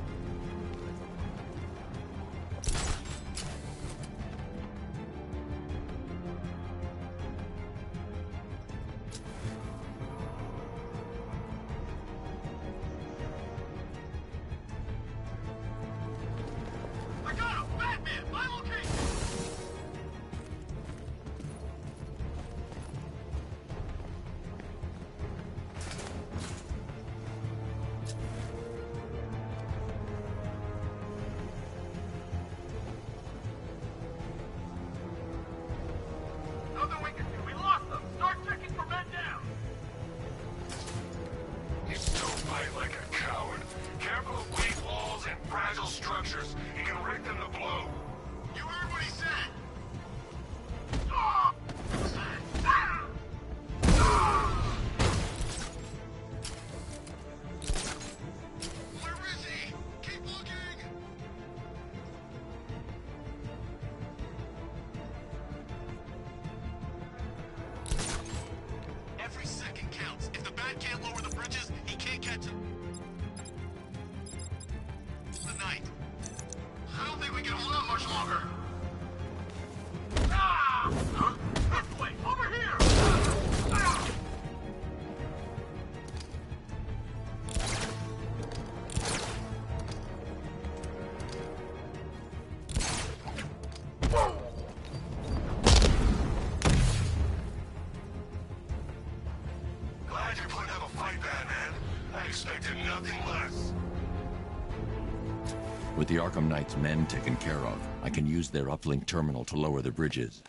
With the Arkham Knight's men taken care of, I can use their uplink terminal to lower the bridges.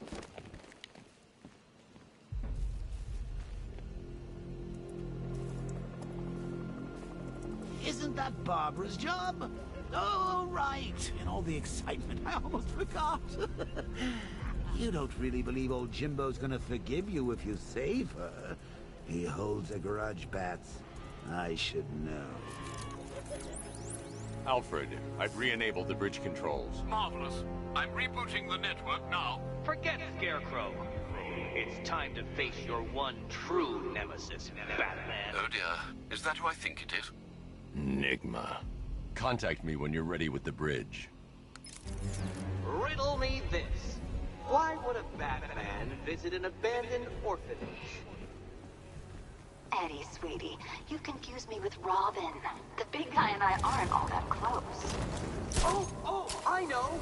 Isn't that Barbara's job? Oh, right. In all the excitement, I almost forgot. You don't really believe old Jimbo's gonna forgive you if you save her. He holds a grudge, Bats. I should know. Alfred, I've re-enabled the bridge controls. Marvelous. I'm rebooting the network now. Forget Scarecrow. It's time to face your one true nemesis, Batman. Oh dear. Is that who I think it is? Enigma. Contact me when you're ready with the bridge. Riddle me this. Why would a Batman visit an abandoned orphanage? Eddie, sweetie, you confuse me with Robin. The big guy and I aren't all that close. Oh, I know!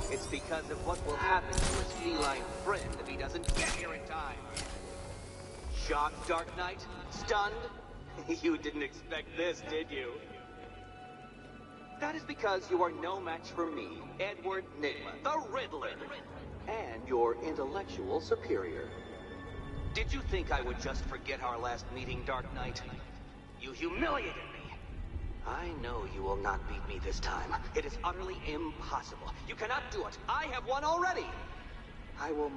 It's because of what will happen to his feline friend if he doesn't get here in time. Shocked, Dark Knight? Stunned? You didn't expect this, did you? That is because you are no match for me, Edward Nygma, the Riddler, and your intellectual superior. Did you think I would just forget our last meeting, Dark Knight? You humiliated me. I know you will not beat me this time. It is utterly impossible. You cannot do it. I have won already. I will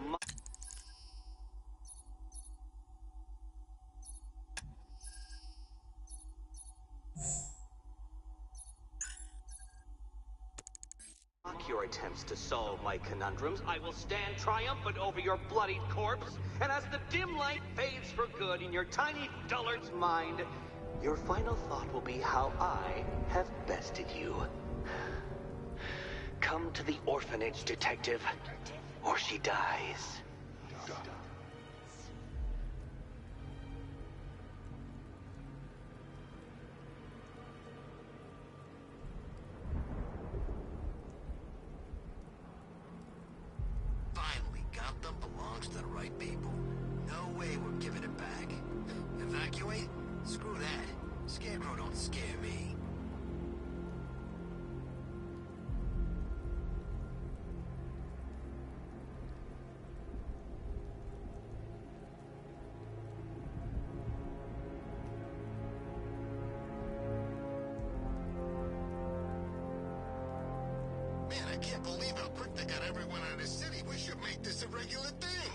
your attempts to solve my conundrums. I will stand triumphant over your bloodied corpse, and as the dim light fades for good in your tiny dullard's mind, your final thought will be how I have bested you. Come to the orphanage, detective, or she dies. Gotham belongs to the right people. No way we're giving it back. Evacuate? Screw that. Scarecrow don't scare me. Man, I can't believe how quick they got everyone out of the city. We should make this a regular thing.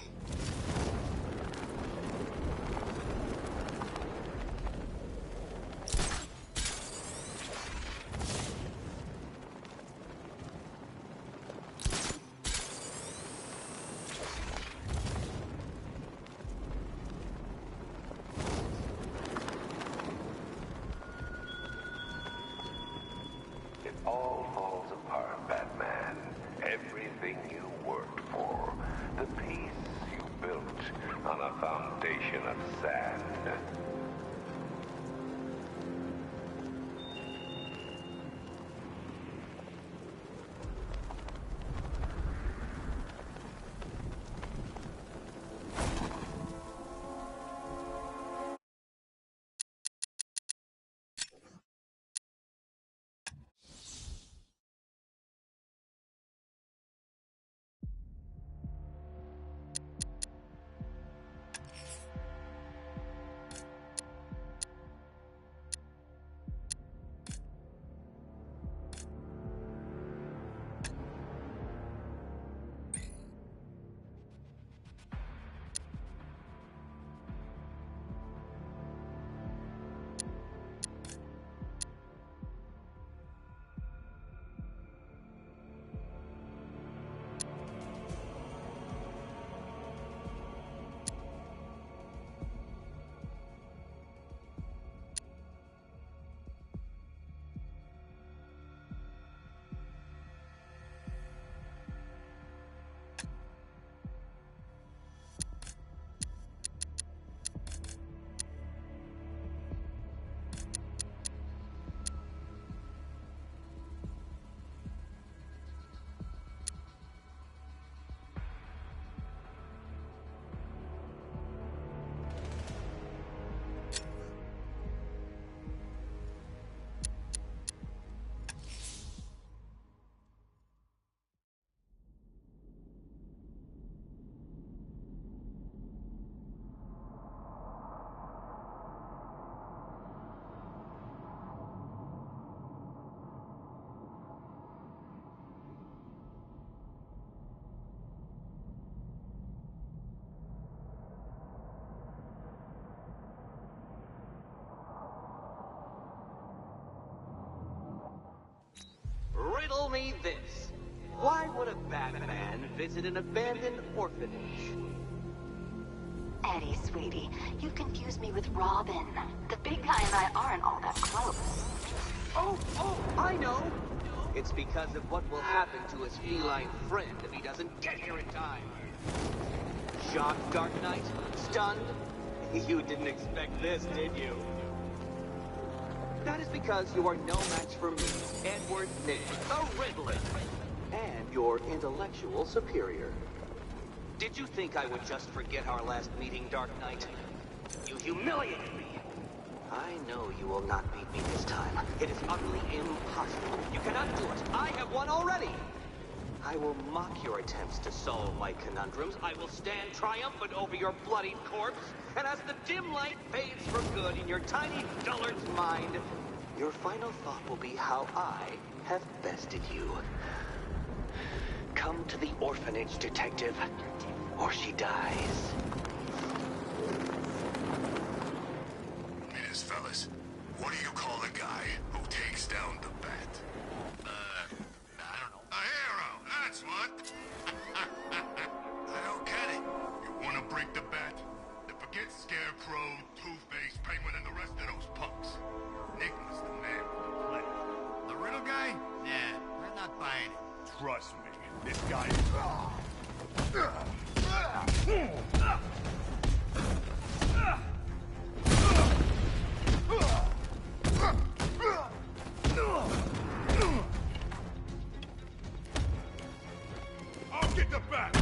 It all falls apart, Batman. Everything you worked for. The peace you built on a foundation of sand. me this. Why would a Batman visit an abandoned orphanage? Eddie, sweetie, you confused me with Robin. The big guy and I aren't all that close. Oh, I know! It's because of what will happen to his feline friend if he doesn't get here in time. Shocked, Dark Knight? Stunned? You didn't expect this, did you? That is because you are no match for me, Edward Nigma, the Riddler, and your intellectual superior. Did you think I would just forget our last meeting, Dark Knight? You humiliated me! I know you will not beat me this time. It is utterly impossible. You cannot do it. I have won already! I will mock your attempts to solve my conundrums. I will stand triumphant over your bloodied corpse. And as the dim light fades for good in your tiny dullard's mind, your final thought will be how I have bested you. Come to the orphanage, detective, or she dies. Yes, fellas. What do you call a guy who takes down the Bat? I don't know. A hero, that's what. I don't get it. You want to break the Bat? Then forget Scarecrow, Two-Face, Penguin, and the rest of those punks. Nigma's the man with the plan. The Riddle guy? Nah, I'm not buying it. Trust me, this guy I'll get the Bat!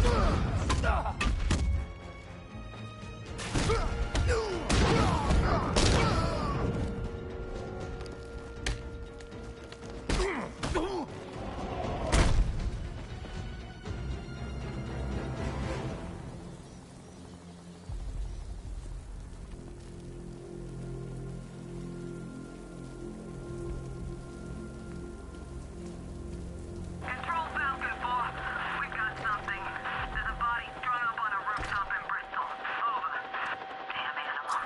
Control Falcon 4. We've got something. There's a body strung up on a rooftop in Bristol. Over. Damn animal.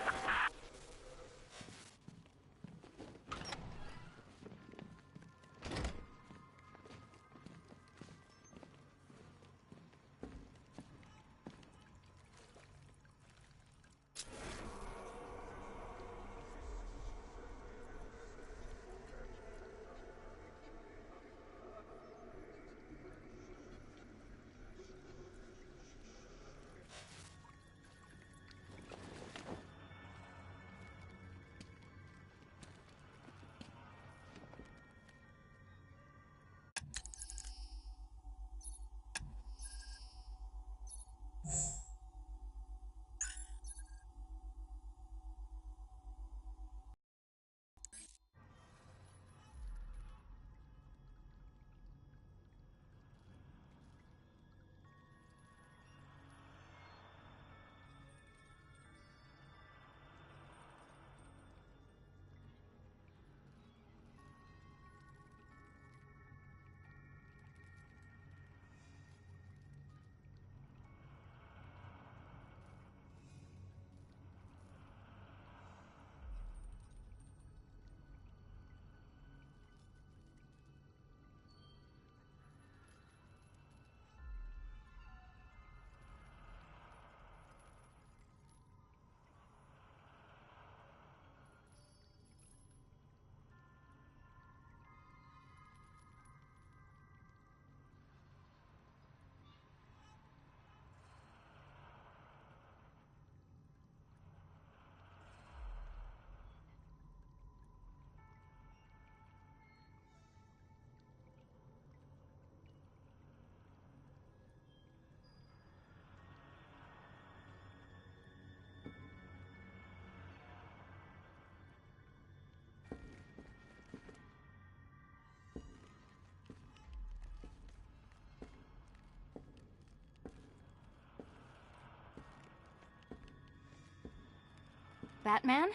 Batman?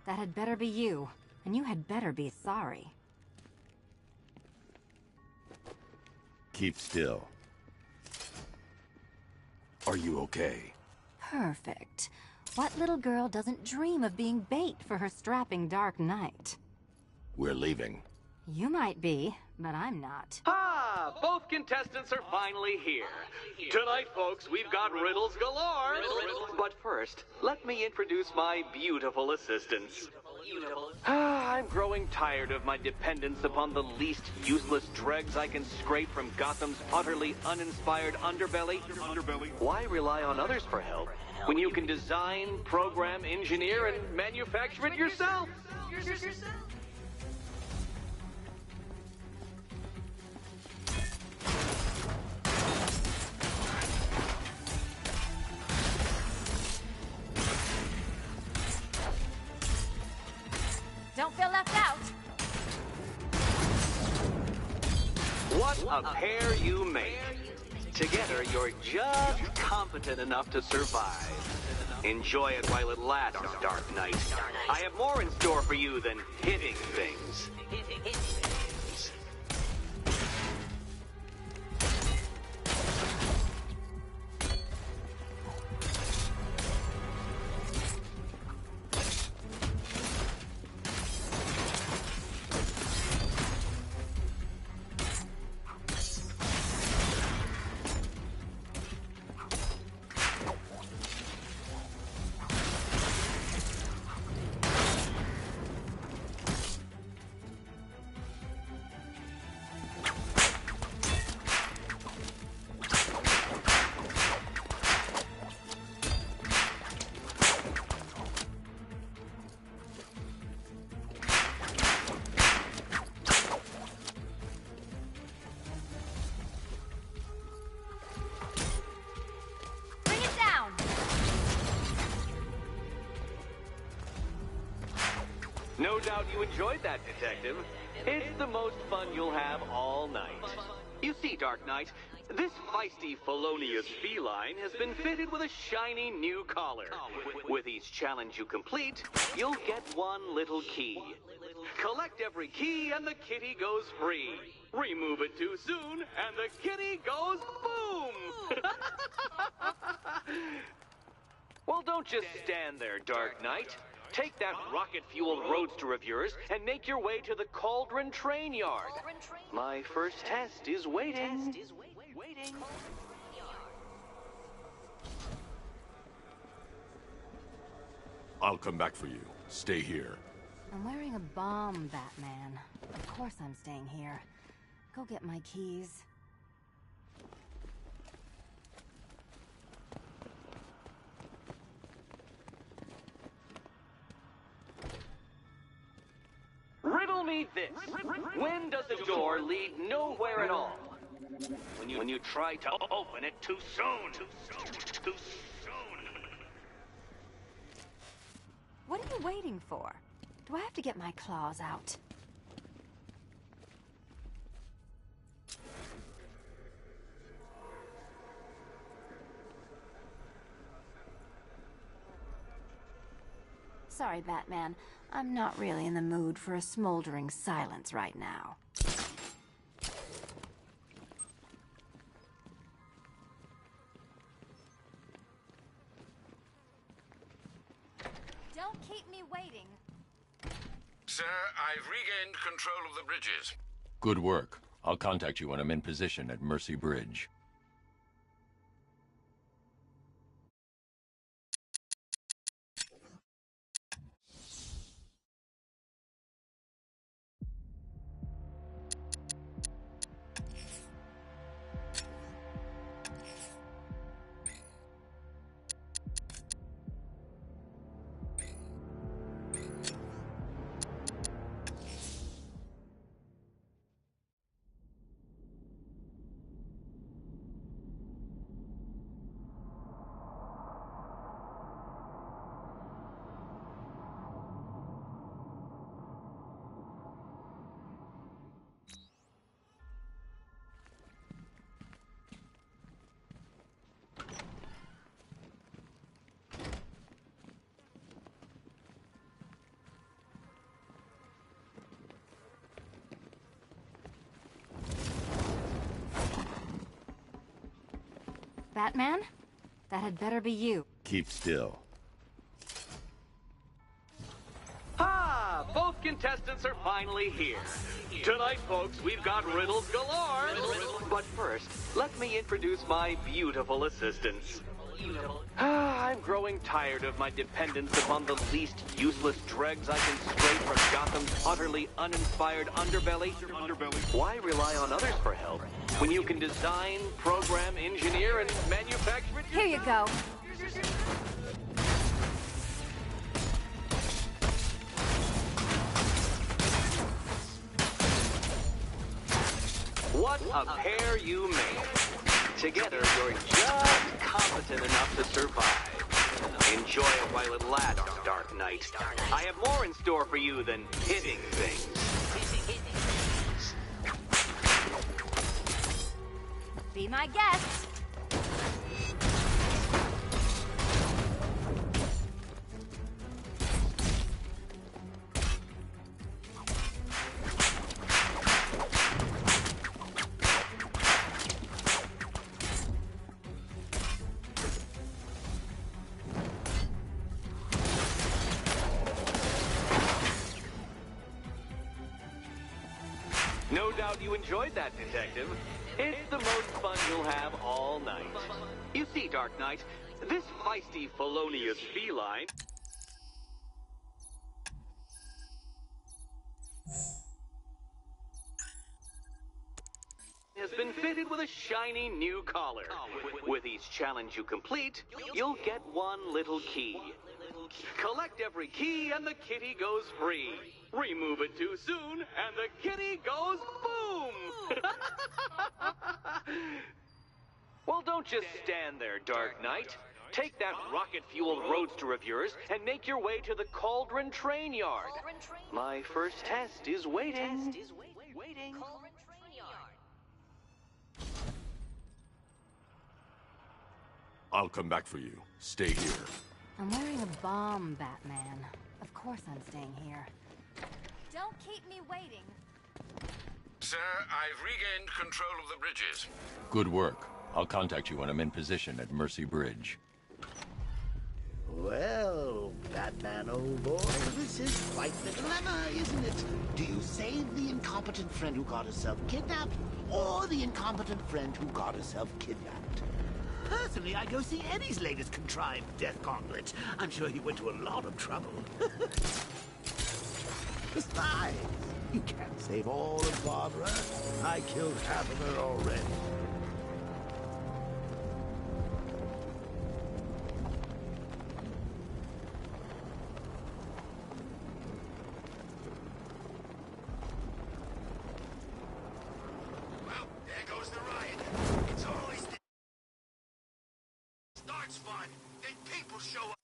That had better be you. And you had better be sorry. Keep still. Are you okay? Perfect. What little girl doesn't dream of being bait for her strapping Dark Knight? We're leaving. You might be, but I'm not. Ah, both contestants are finally here. Tonight, folks, we've got riddles galore. But first, let me introduce my beautiful assistants. I'm growing tired of my dependence upon the least useless dregs I can scrape from Gotham's utterly uninspired underbelly. Why rely on others for help when you can design, program, engineer, and manufacture it yourself? Don't feel left out. What a pair you make. Together, you're just competent enough to survive. Enjoy it while it lasts, Dark Knight. I have more in store for you than hitting things. No doubt you enjoyed that, Detective. It's the most fun you'll have all night. You see, Dark Knight, this feisty, felonious feline has been fitted with a shiny new collar. With each challenge you complete, you'll get one little key. Collect every key and the kitty goes free. Remove it too soon and the kitty goes boom! Well, don't just stand there, Dark Knight. Take that rocket-fueled roadster of yours and make your way to the Cauldron Train Yard. My first test is waiting. I'll come back for you. Stay here. I'm wearing a bomb, Batman. Of course I'm staying here. Go get my keys. Riddle me this. When does a door lead nowhere at all? When you try to open it too soon. Too soon. What are you waiting for? Do I have to get my claws out? Sorry, Batman. I'm not really in the mood for a smoldering silence right now. Don't keep me waiting. Sir, I've regained control of the bridges. Good work. I'll contact you when I'm in position at Mercy Bridge. Batman? That had better be you. Keep still. Ah, both contestants are finally here. Tonight, folks, we've got riddles galore. But first, let me introduce my beautiful assistants. I'm growing tired of my dependence upon the least useless dregs I can scrape from Gotham's utterly uninspired underbelly. Why rely on others for help when you can design, program, engineer, and manufacture it? Here you go. What a pair you made. Together, you're just competent enough to survive. Enjoy it while it lasts, Dark Knight. I have more in store for you than hitting things. Be my guest. No doubt you enjoyed that, Detective. It's the most fun you'll have all night. You see, Dark Knight, this feisty, felonious feline has been fitted with a shiny new collar. With each challenge you complete, you'll get one little key. Collect every key and the kitty goes free. Remove it too soon and the kitty goes boom! Well, don't just stand there, Dark Knight. Take that rocket-fueled roadster of yours and make your way to the Cauldron Train Yard. My first test is waiting. I'll come back for you. Stay here. I'm wearing a bomb, Batman. Of course I'm staying here. Don't keep me waiting. Sir, I've regained control of the bridges. Good work. I'll contact you when I'm in position at Mercy Bridge. Well, Batman, old boy, this is quite the dilemma, isn't it? Do you save the incompetent friend who got herself kidnapped, or the incompetent friend who got herself kidnapped? Personally, I'd go see Eddie's latest contrived death gauntlet. I'm sure he went to a lot of trouble. Besides, you can't save all of Barbara. I killed half of her already. Well, there goes the riot. It's always the starts fun, then people show up.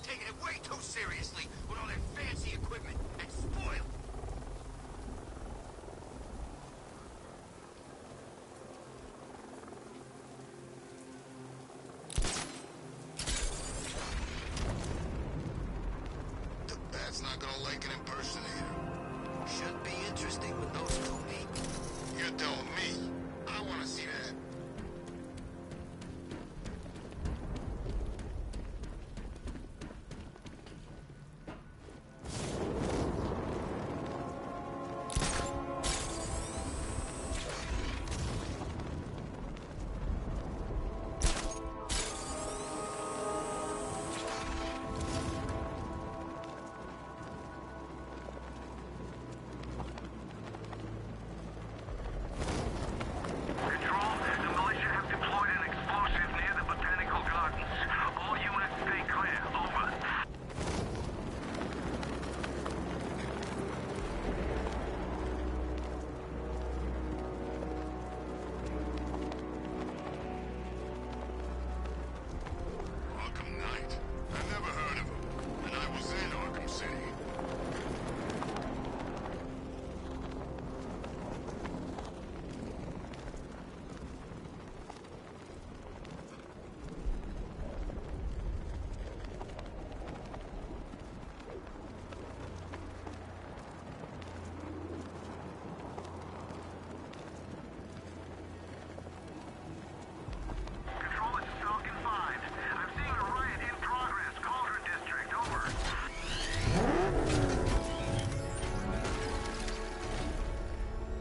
Taking it way too seriously with all that fancy equipment and spoiled. Batman's not gonna like an impersonator. Should be interesting when those two meet. You're telling me. I wanna see that.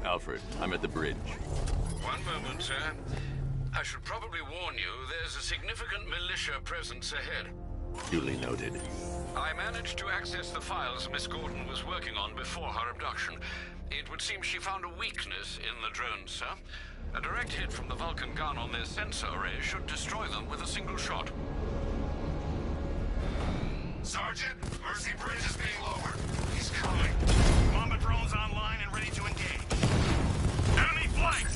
Alfred, I'm at the bridge. One moment, sir. I should probably warn you, there's a significant militia presence ahead. Duly noted. I managed to access the files Miss Gordon was working on before her abduction. It would seem she found a weakness in the drones, sir. A direct hit from the Vulcan gun on their sensor array should destroy them with a single shot. Sergeant, Mercy Bridge is being lowered. He's coming. Mamba drones online and ready to engage. Enemy flank!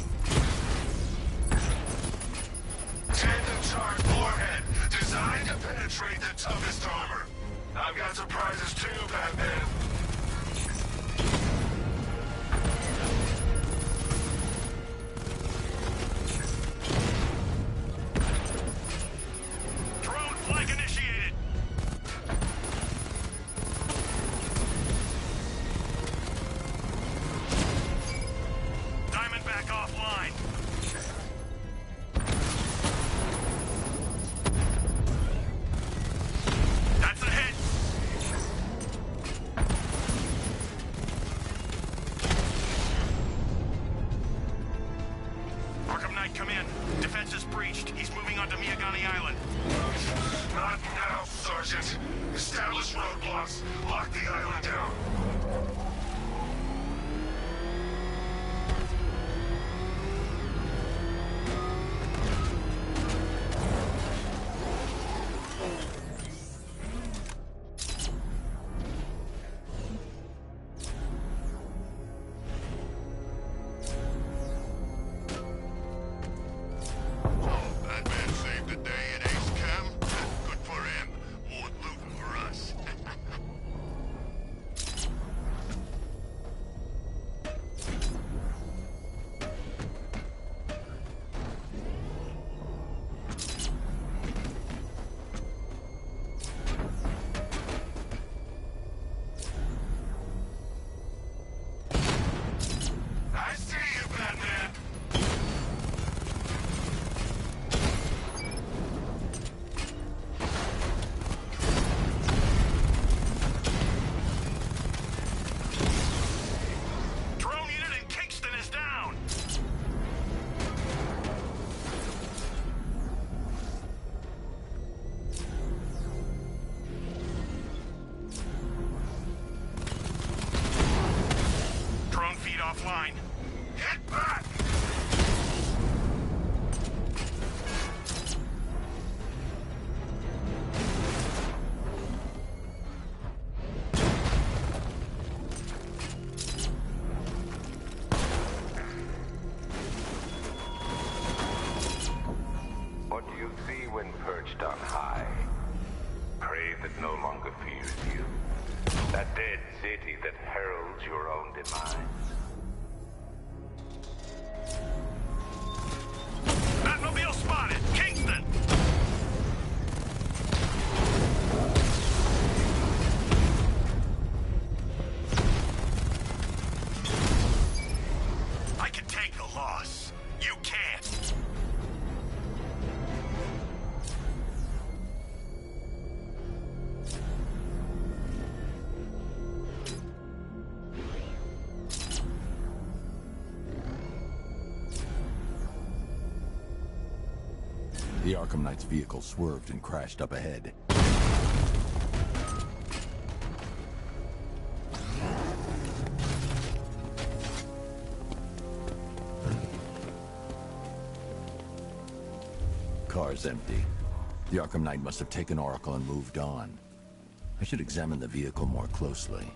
Tandem charge warhead, designed to penetrate the toughest armor. I've got surprises too, Batman. Drone flank initiated! Diamondback offline. That's a hit! Arkham Knight, come in. Defense is breached. He's moving onto Miyagani Island. Not now, Sergeant. Establish roadblocks. Lock the island down. Batman saved the day in Ace Chem. Good for him. More loot for us. I see you, Batman. Drone unit in Kingston is down! Drone feed offline. Get back! What do you see when perched on high? Prey that no longer fears you. That dead city that heralds your own demise. Batmobile spotted! Kingston! Plus, you can't. The Arkham Knight's vehicle swerved and crashed up ahead. Car's empty. The Arkham Knight must have taken Oracle and moved on. I should examine the vehicle more closely.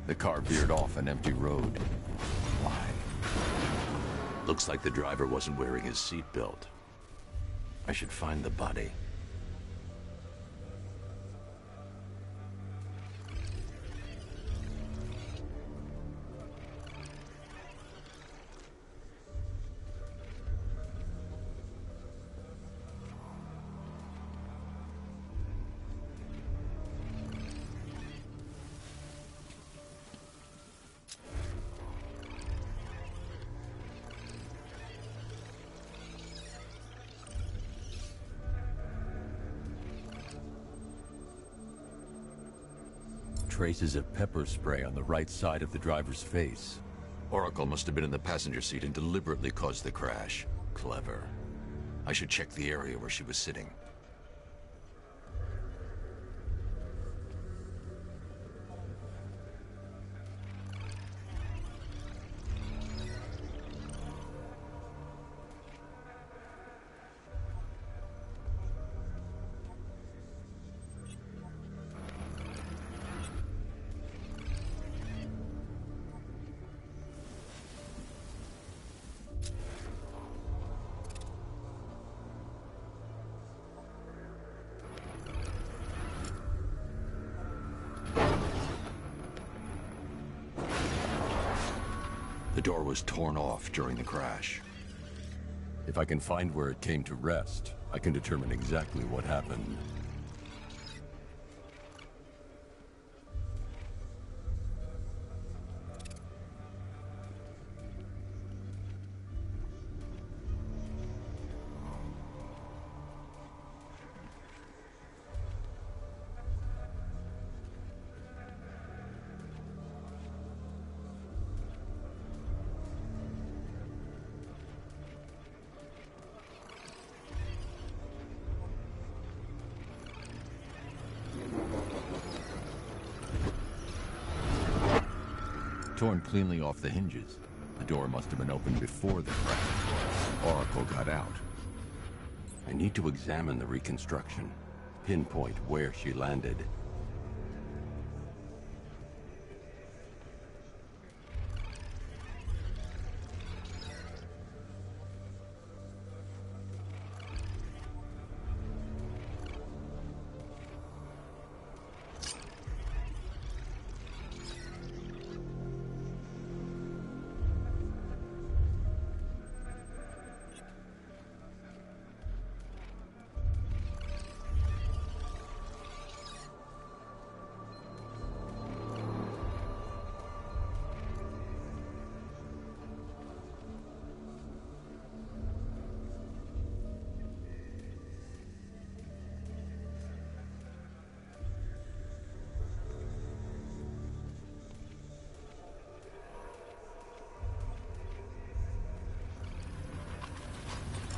The car veered off an empty road. Why? Looks like the driver wasn't wearing his seatbelt. I should find the body. Traces of pepper spray on the right side of the driver's face. Oracle must have been in the passenger seat and deliberately caused the crash. Clever. I should check the area where she was sitting. The door was torn off during the crash. If I can find where it came to rest, I can determine exactly what happened. Torn cleanly off the hinges. The door must have been opened before the crash. Oracle got out. I need to examine the reconstruction, pinpoint where she landed.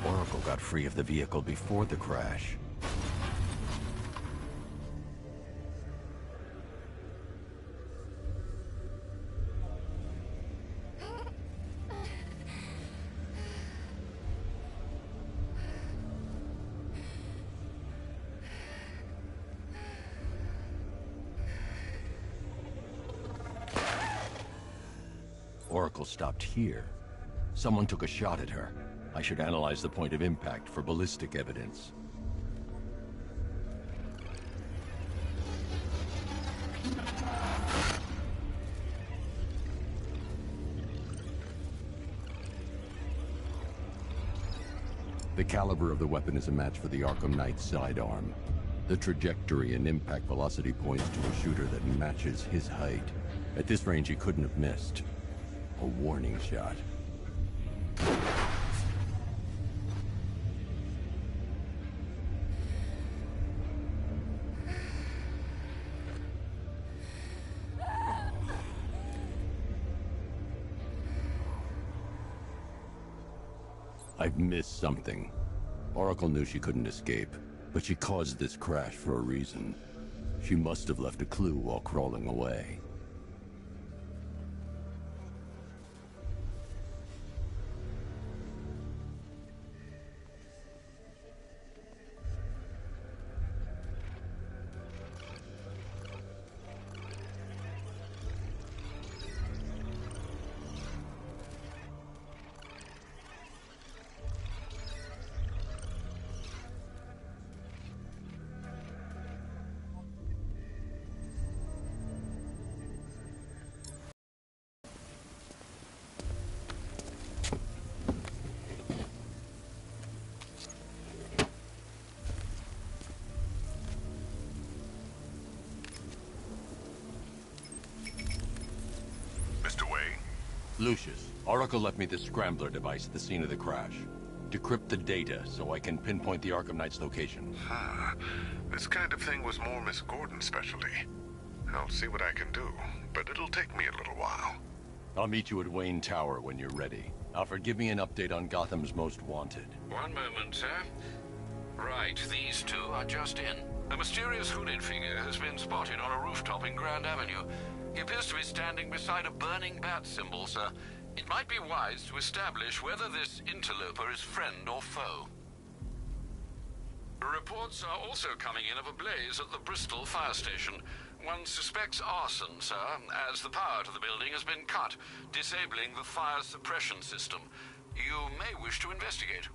Oracle got free of the vehicle before the crash. Oracle stopped here. Someone took a shot at her. I should analyze the point of impact for ballistic evidence. The caliber of the weapon is a match for the Arkham Knight's sidearm. The trajectory and impact velocity points to a shooter that matches his height. At this range, he couldn't have missed. A warning shot. I've missed something. Oracle knew she couldn't escape, but she caused this crash for a reason. She must have left a clue while crawling away. Lucius, Oracle left me the Scrambler device at the scene of the crash. Decrypt the data so I can pinpoint the Arkham Knight's location. This kind of thing was more Miss Gordon's specialty. I'll see what I can do, but it'll take me a little while. I'll meet you at Wayne Tower when you're ready. Alfred, give me an update on Gotham's Most Wanted. One moment, sir. Right, these two are just in. A mysterious hooded figure has been spotted on a rooftop in Grand Avenue. He appears to be standing beside a burning bat symbol, sir. It might be wise to establish whether this interloper is friend or foe. Reports are also coming in of a blaze at the Bristol fire station. One suspects arson, sir, as the power to the building has been cut, disabling the fire suppression system. You may wish to investigate.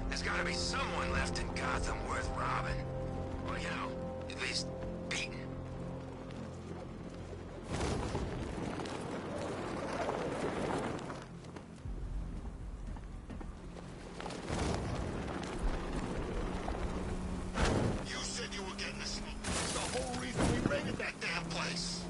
There's gotta be someone left in Gotham worth robbing. Or, you know, at least beating. You said you were getting a sneak. That's the whole reason we raided that damn place.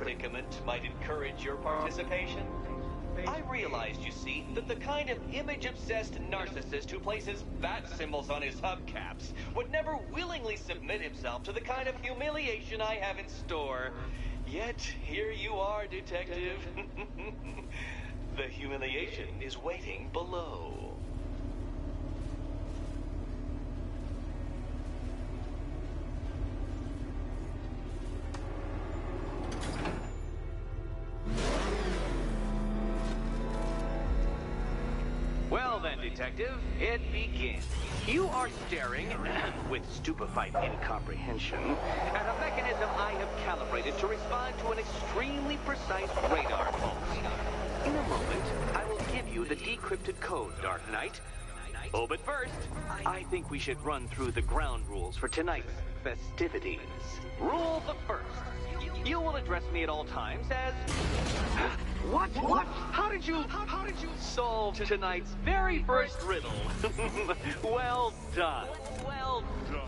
predicament might encourage your participation? I realized, you see, that the kind of image-obsessed narcissist who places bat symbols on his hubcaps would never willingly submit himself to the kind of humiliation I have in store. Yet, here you are, Detective. The humiliation is waiting below. Well then, Detective, it begins. You are staring, with stupefied incomprehension, at a mechanism I have calibrated to respond to an extremely precise radar pulse. In a moment, I will give you the decrypted code, Dark Knight. Oh, but first, I think we should run through the ground rules for tonight's festivities. Rule the first. You will address me at all times as... What? How did you solve tonight's very first riddle? Well done. Well done.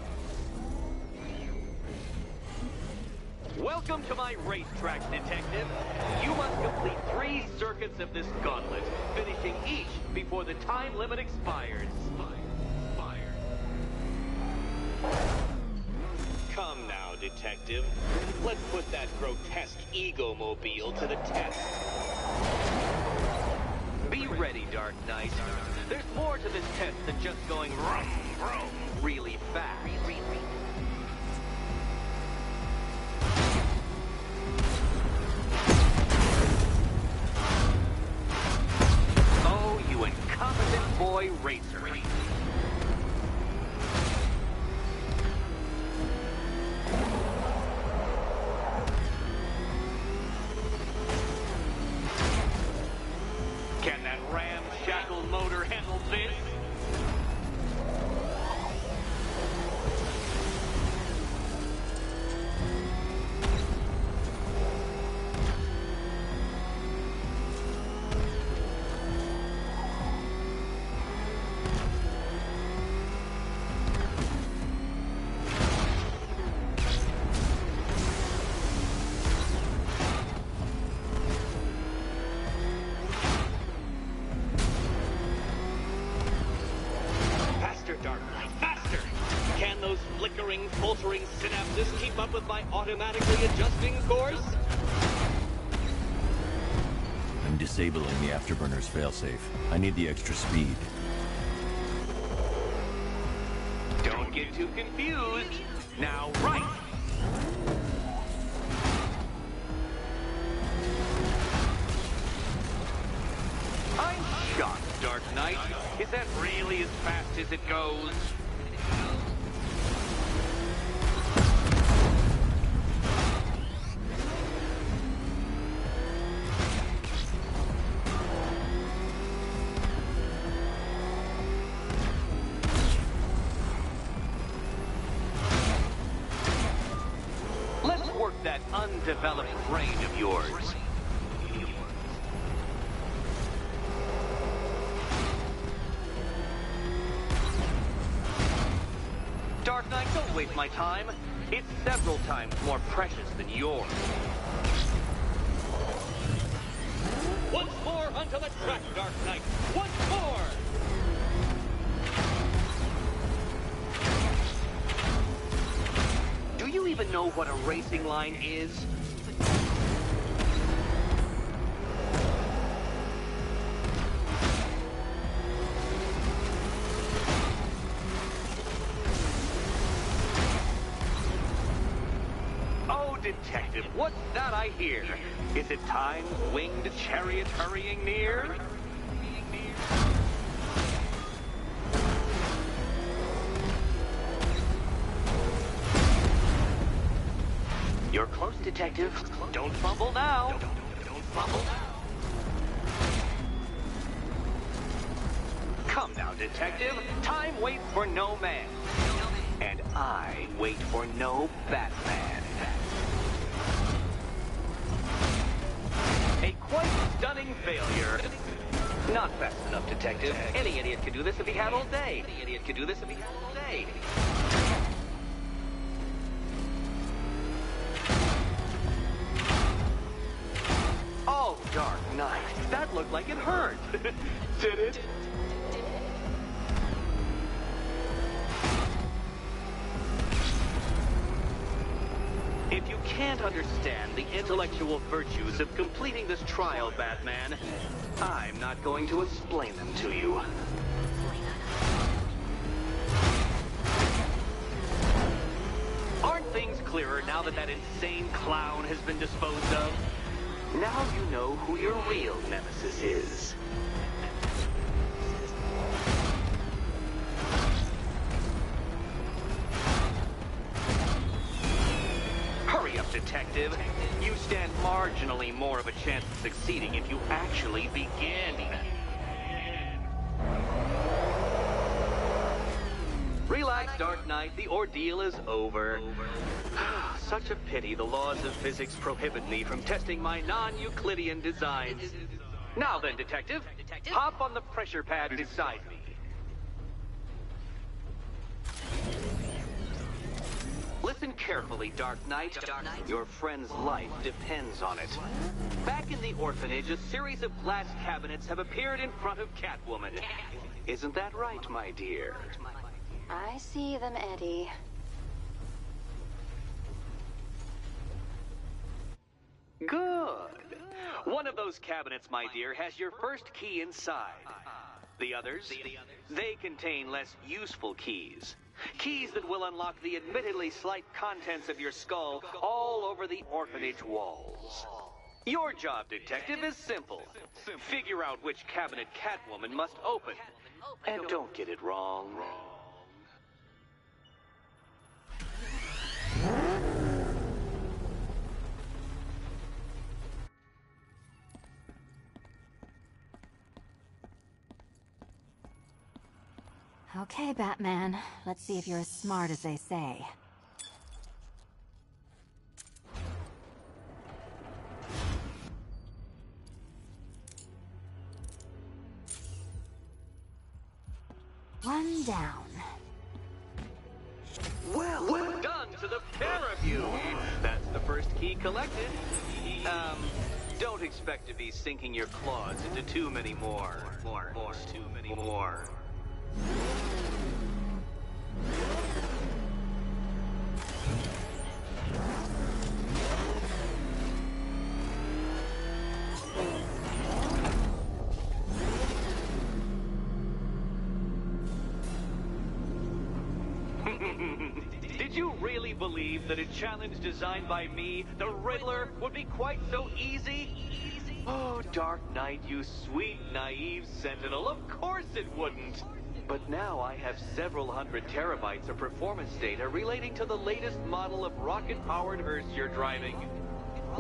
Welcome to my racetrack, Detective. You must complete 3 circuits of this gauntlet, finishing each before the time limit expires. Come now, Detective. Let's put that grotesque ego-mobile to the test. Be ready, Dark Knight. There's more to this test than just going vroom, vroom really fast. Oh, you incompetent boy racer. Can that ramshackle motor handle this? Filtering synapses keep up with my automatically adjusting course? I'm disabling the Afterburner's failsafe. I need the extra speed. Don't get too confused. Now, right! I'm shocked, Dark Knight. Is that really as fast as it goes? That undeveloped brain of yours. Dark Knight, don't waste my time. It's several times more precious than yours. Once more onto the track, Dark Knight. Once more! Do you even know what a racing line is? Oh, Detective, what's that I hear? Is it time's winged chariot hurrying near? You're close, Detective. Don't fumble now. Don't fumble now. Come now, Detective. Time waits for no man. And I wait for no Batman. A quite stunning failure. Not fast enough, Detective. Any idiot could do this if he had all day. Any idiot could do this if he had all day. That looked like it hurt. Did it? If you can't understand the intellectual virtues of completing this trial, Batman, I'm not going to explain them to you. Aren't things clearer now that insane clown has been disposed of? Now you know who your real nemesis is. Hurry up, Detective. You stand marginally more of a chance of succeeding if you actually begin. Relax, Dark Knight. The ordeal is over. Such a pity the laws of physics prohibit me from testing my non-Euclidean designs. Now then, Detective, hop on the pressure pad beside me. Listen carefully, Dark Knight. Your friend's life depends on it. Back in the orphanage, a series of glass cabinets have appeared in front of Catwoman. Isn't that right, my dear? I see them, Eddie. Good. One of those cabinets, my dear, has your first key inside. The others, they contain less useful keys. Keys that will unlock the admittedly slight contents of your skull all over the orphanage walls. Your job, Detective, is simple. Figure out which cabinet Catwoman must open. And don't get it wrong. Okay, Batman. Let's see if you're as smart as they say. One down. Well done to the pair of you. That's the first key collected. Don't expect to be sinking your claws into too many more. Too many more. Did you really believe that a challenge designed by me, the Riddler, would be quite so easy? Oh, Dark Knight, you sweet, naive sentinel, of course it wouldn't. But now I have several hundred terabytes of performance data relating to the latest model of rocket-powered hearse you're driving.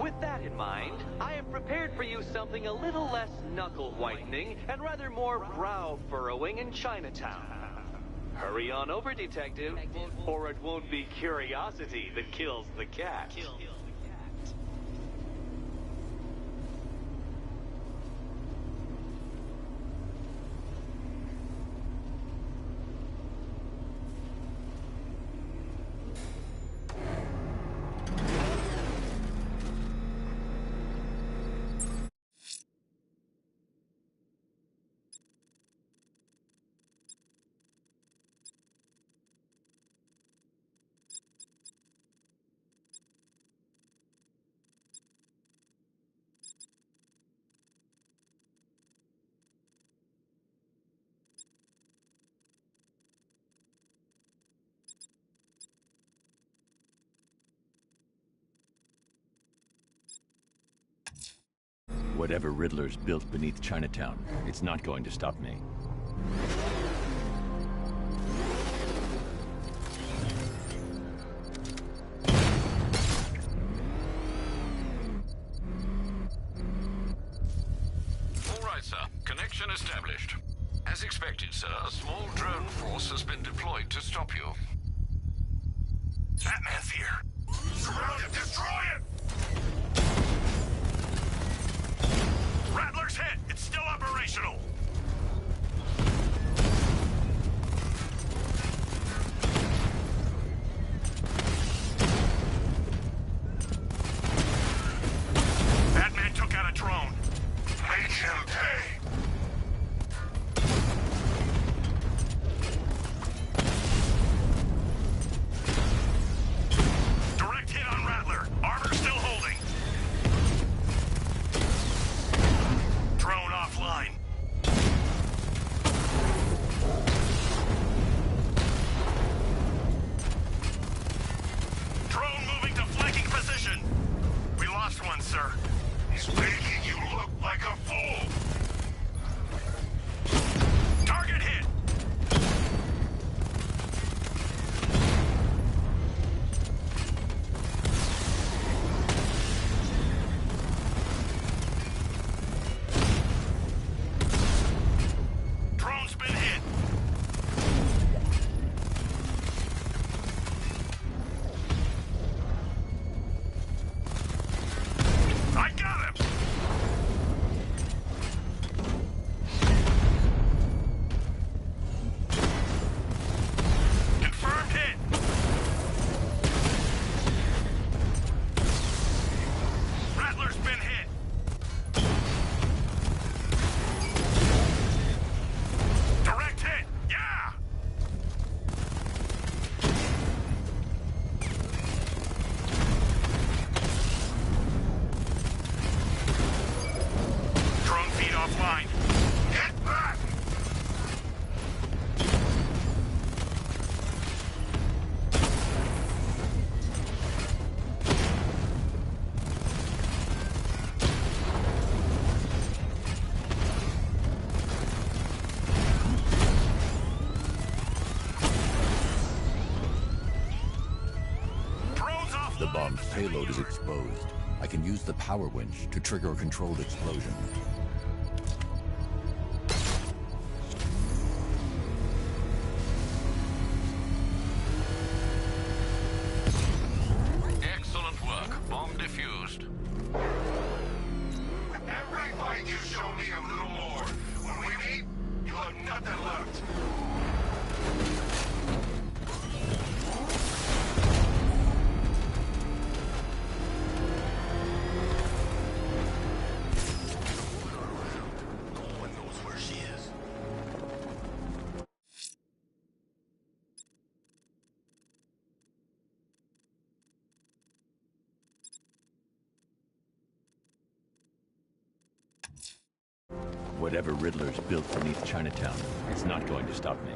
With that in mind, I have prepared for you something a little less knuckle-whitening and rather more brow-furrowing in Chinatown. Hurry on over, Detective, or it won't be curiosity that kills the cat. Whatever Riddler's built beneath Chinatown, it's not going to stop me. All right, sir. Connection established. As expected, sir, a small drone force has been deployed to stop you. Batman's here. Surround it! Destroy it! Rattler's hit! It's still operational! Batman took out a drone. Make him He's making you look like a fool! Target hit! Drone's been hit! I got him! Confirmed hit! Rattler's been hit! Direct hit! Yeah! Drone feed offline. Get back! Drone's offline. The bomb's payload is exposed. I can use the power winch to trigger a controlled explosion. Excellent work. Bomb defused. Every fight you show me a little more. When we meet, you'll have nothing left. No one knows where she is. Whatever Riddler's built beneath Chinatown, it's not going to stop me.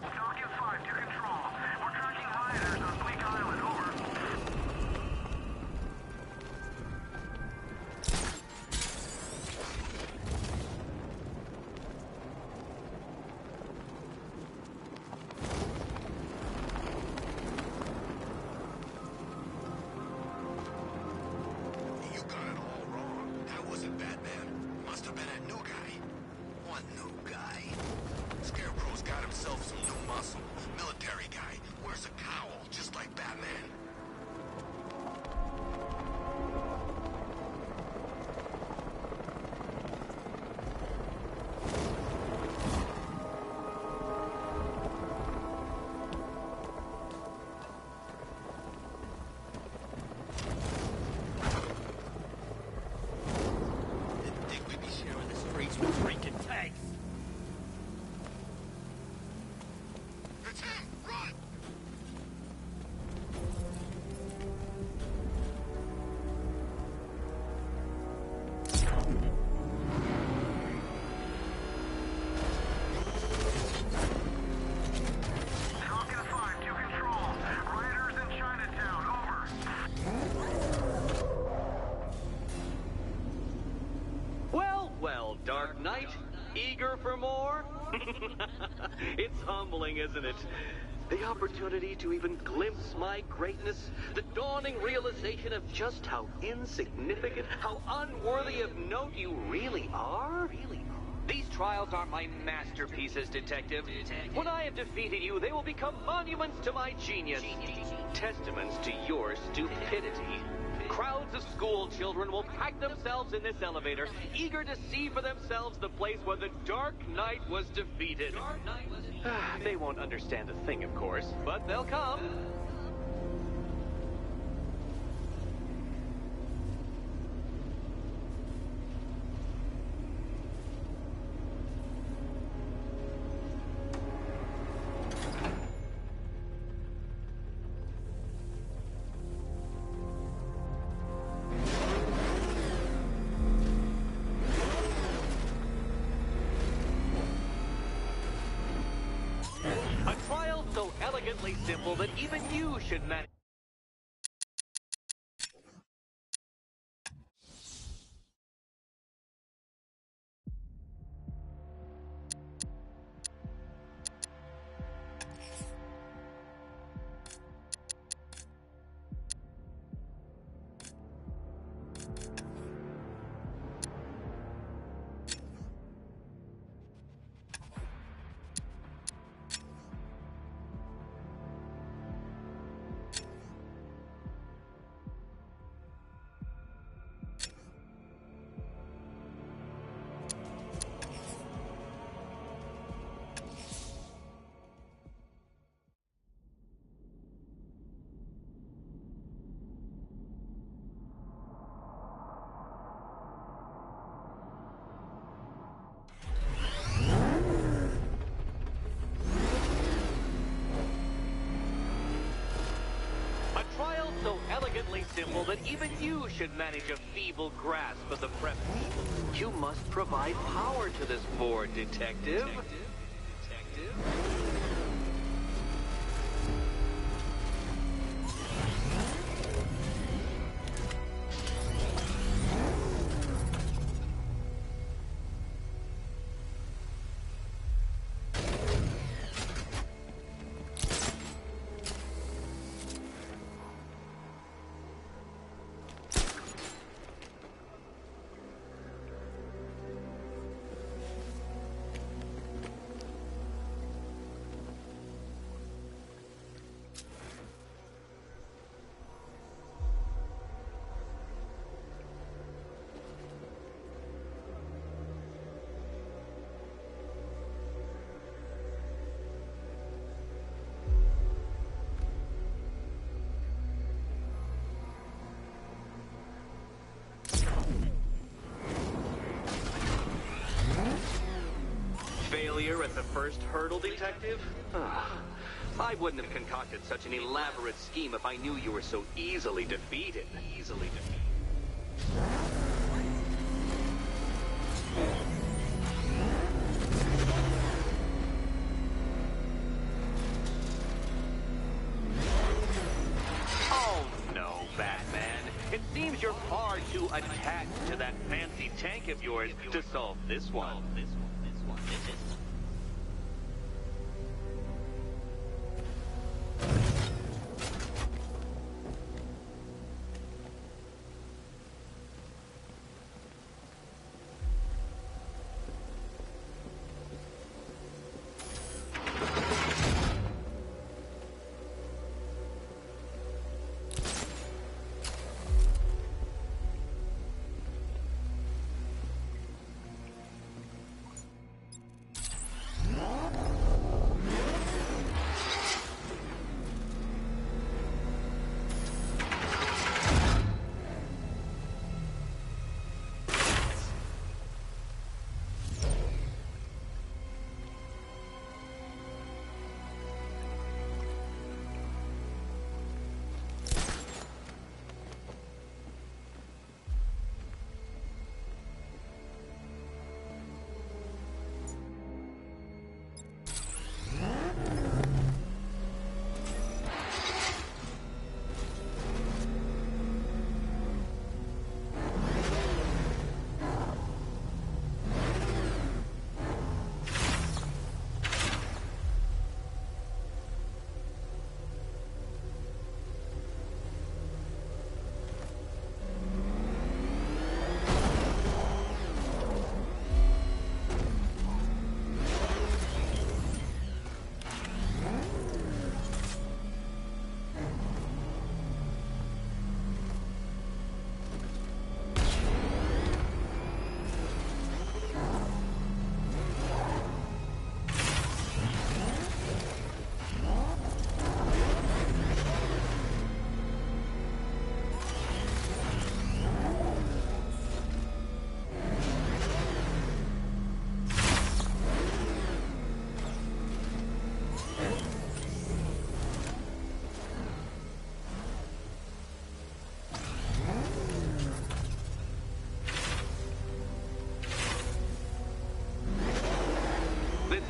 Falcon 5 to control. We're tracking rioters on Bleak Island. Over. You got it all wrong. That wasn't Batman. Must have been a new guy. What new guy? Scarecrow's got himself some new muscle. Military guy. Wears a cowl, just like Batman. Didn't think we'd be sharing the streets with drinking tanks. It's him! Run! Falcon 5 to control. Rioters in Chinatown. Over. Well, Dark Knight, eager for more? It's humbling, isn't it? The opportunity to even glimpse my greatness, the dawning realization of just how insignificant, how unworthy of note you really are. These trials are my masterpieces, Detective. When I have defeated you, they will become monuments to my genius, testaments to your stupidity. Crowds of school children will pack themselves in this elevator, eager to see for themselves the place where the Dark Knight was defeated. They won't understand a thing, of course, but they'll come. that even you should manage. So elegantly simple that even you should manage a feeble grasp of the premise. You must provide power to this board, Detective. Failure at the first hurdle, Detective? I wouldn't have concocted such an elaborate scheme if I knew you were so easily defeated. Oh no, Batman. It seems you're far too attached to that fancy tank of yours to solve this one. This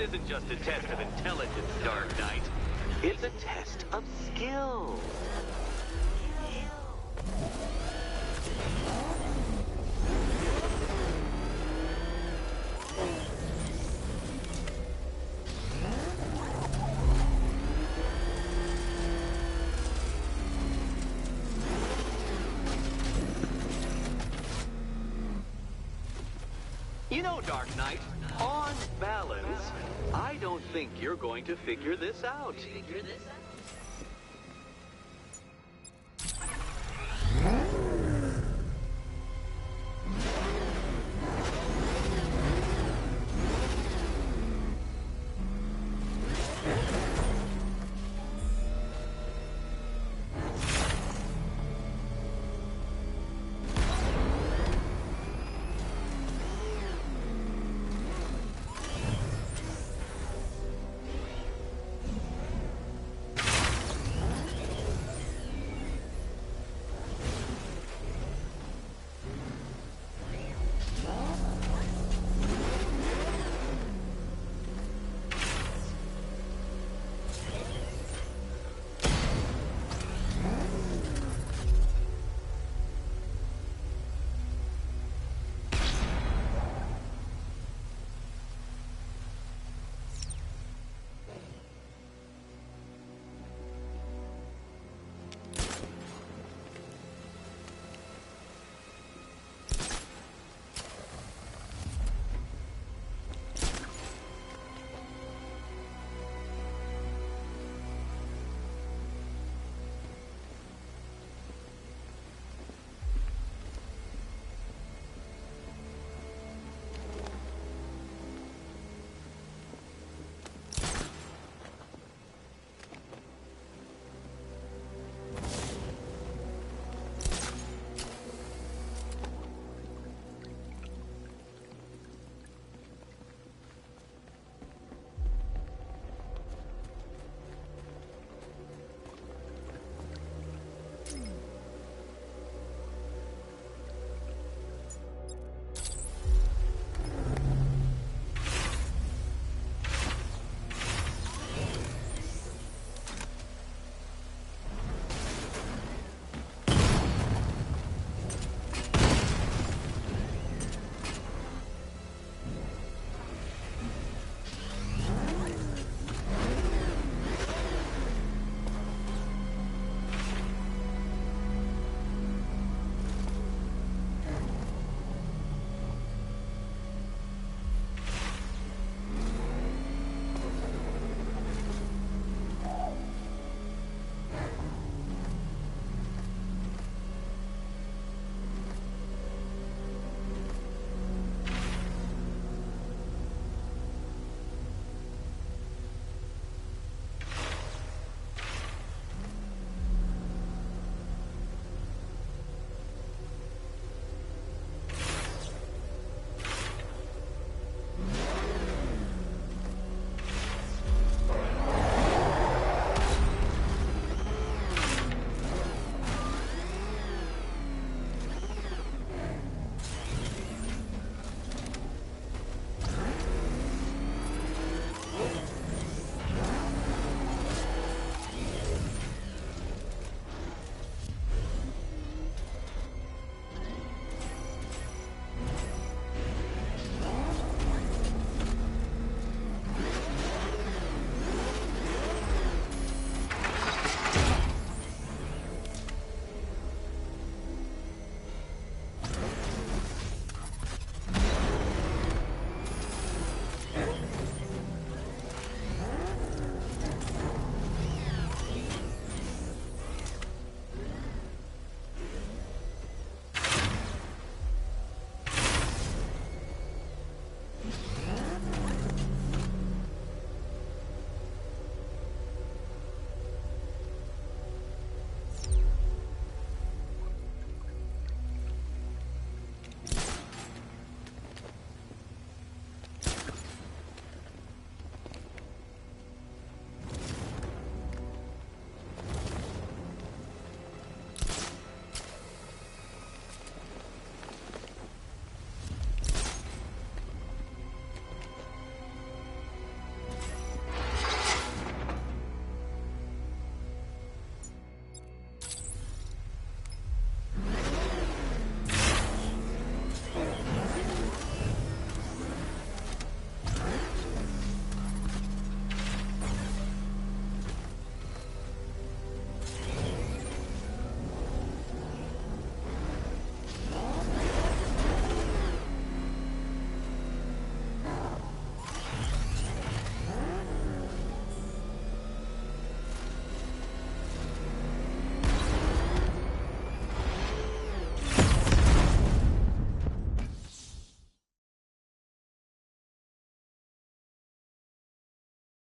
isn't just a test of intelligence, Dark Knight. It's a test of skill. You know, Dark Knight, on balance, I don't think you're going to figure this out.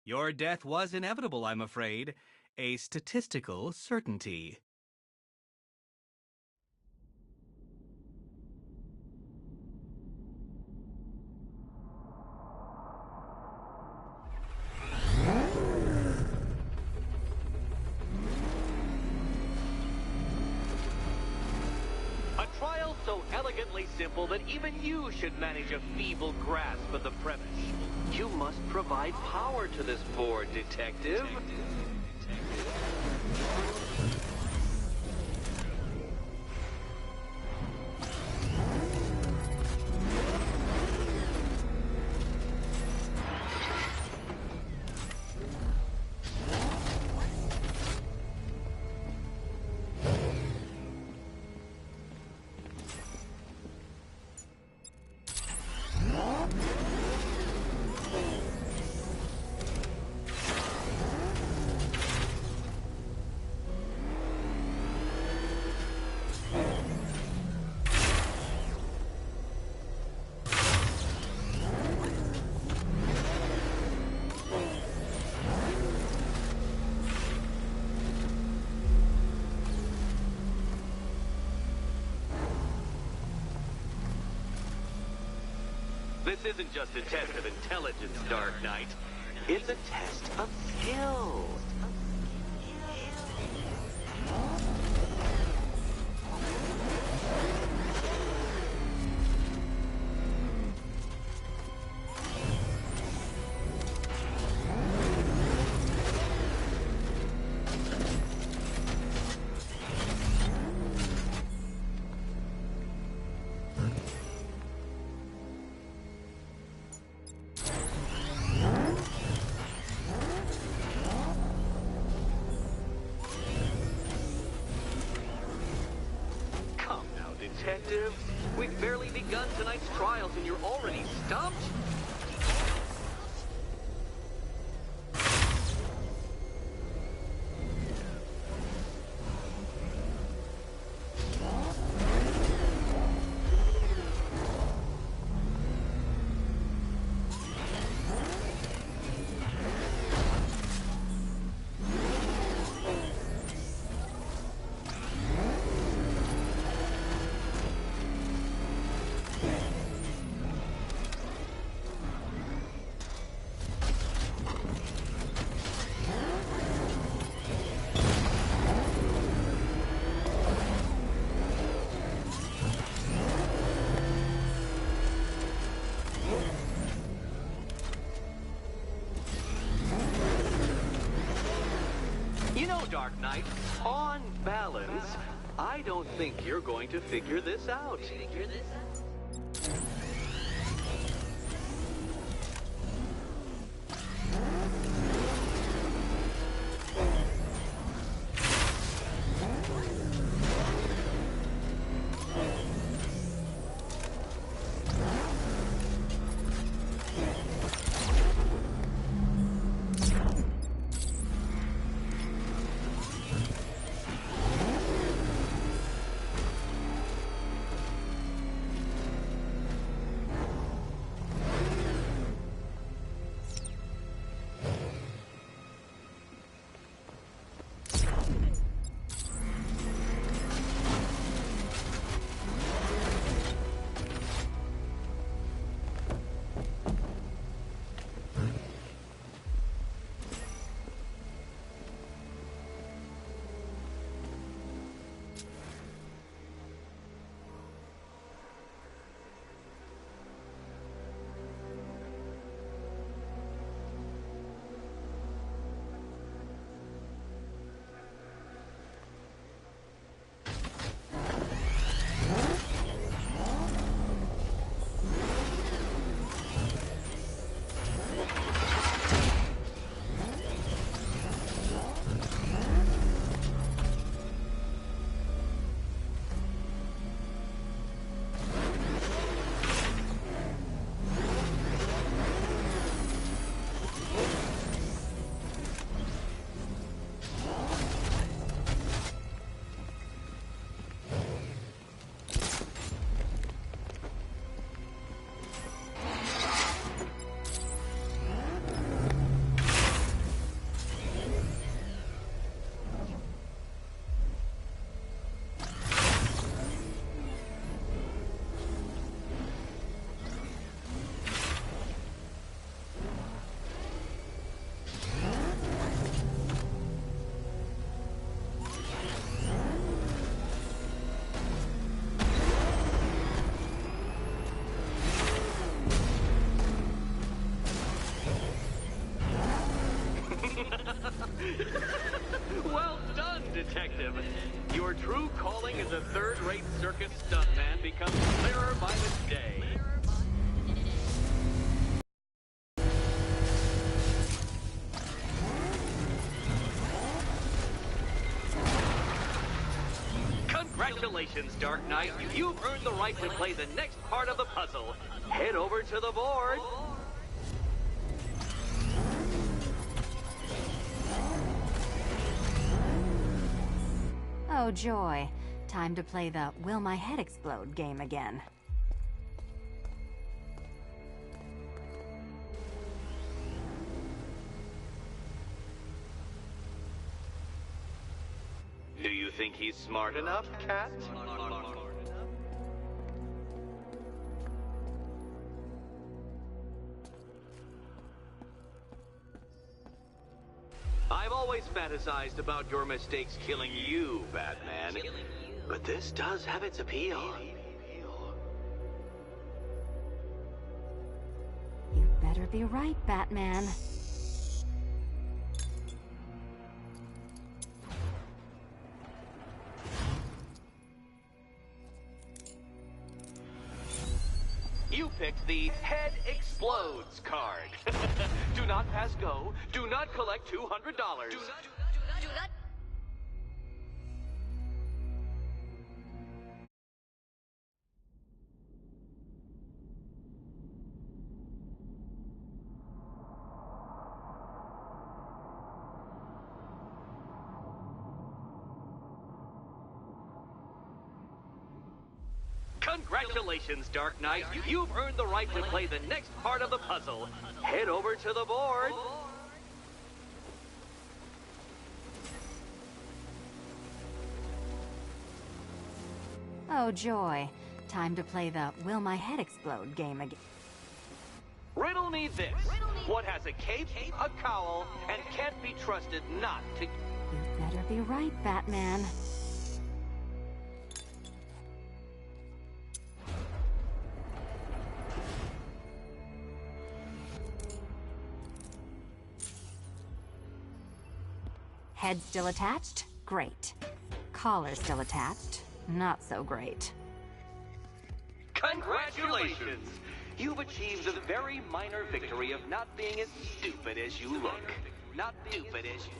Your death was inevitable, I'm afraid. A statistical certainty. A trial so elegantly simple that even you should manage a feeble grasp of the premise. You must provide power to this board, Detective. This isn't just a test of intelligence, Dark Knight. It's a test of skill. Detective, we've barely begun tonight's trials and you're already stumped? Dark Knight, on balance, I don't think you're going to figure this out. third-rate circus stuntman becomes clearer by the day. Congratulations, Dark Knight. You've earned the right to play the next part of the puzzle. Head over to the board. Oh, joy. Time to play the Will My Head Explode game again. Do you think he's smart enough, Cat? I've always fantasized about your mistakes killing you, Batman. But this does have its appeal. You better be right, Batman. You picked the Head Explodes card. Do not pass go. Do not collect $200. Do not. Congratulations, Dark Knight. You've earned the right to play the next part of the puzzle. Head over to the board. Oh, joy. Time to play the Will My Head Explode game again. Riddle me this. What has a cape, a cowl, and can't be trusted not to... You better be right, Batman. Head still attached? Great. Collar still attached? Not so great. Congratulations! You've achieved the very minor victory of not being as stupid as you look. Not stupid as you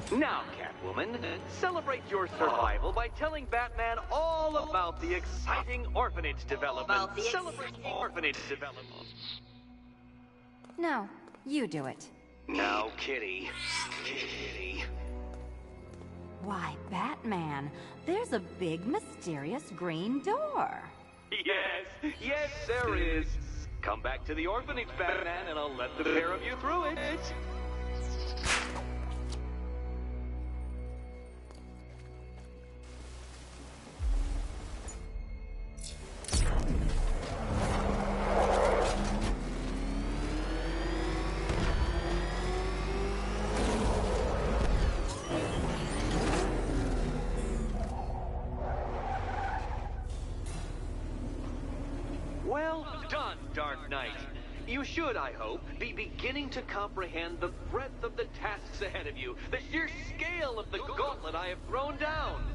look. Now, Catwoman, celebrate your survival by telling Batman all about the exciting orphanage development. Celebrate orphanage development. No, you do it. Now, Kitty. Kitty. Why, Batman, there's a big, mysterious green door. Yes, there is. Come back to the orphanage, Batman, and I'll let the pair of you through it. Well done, Dark Knight. You should, I hope, be beginning to comprehend the breadth of the tasks ahead of you, the sheer scale of the gauntlet I have thrown down.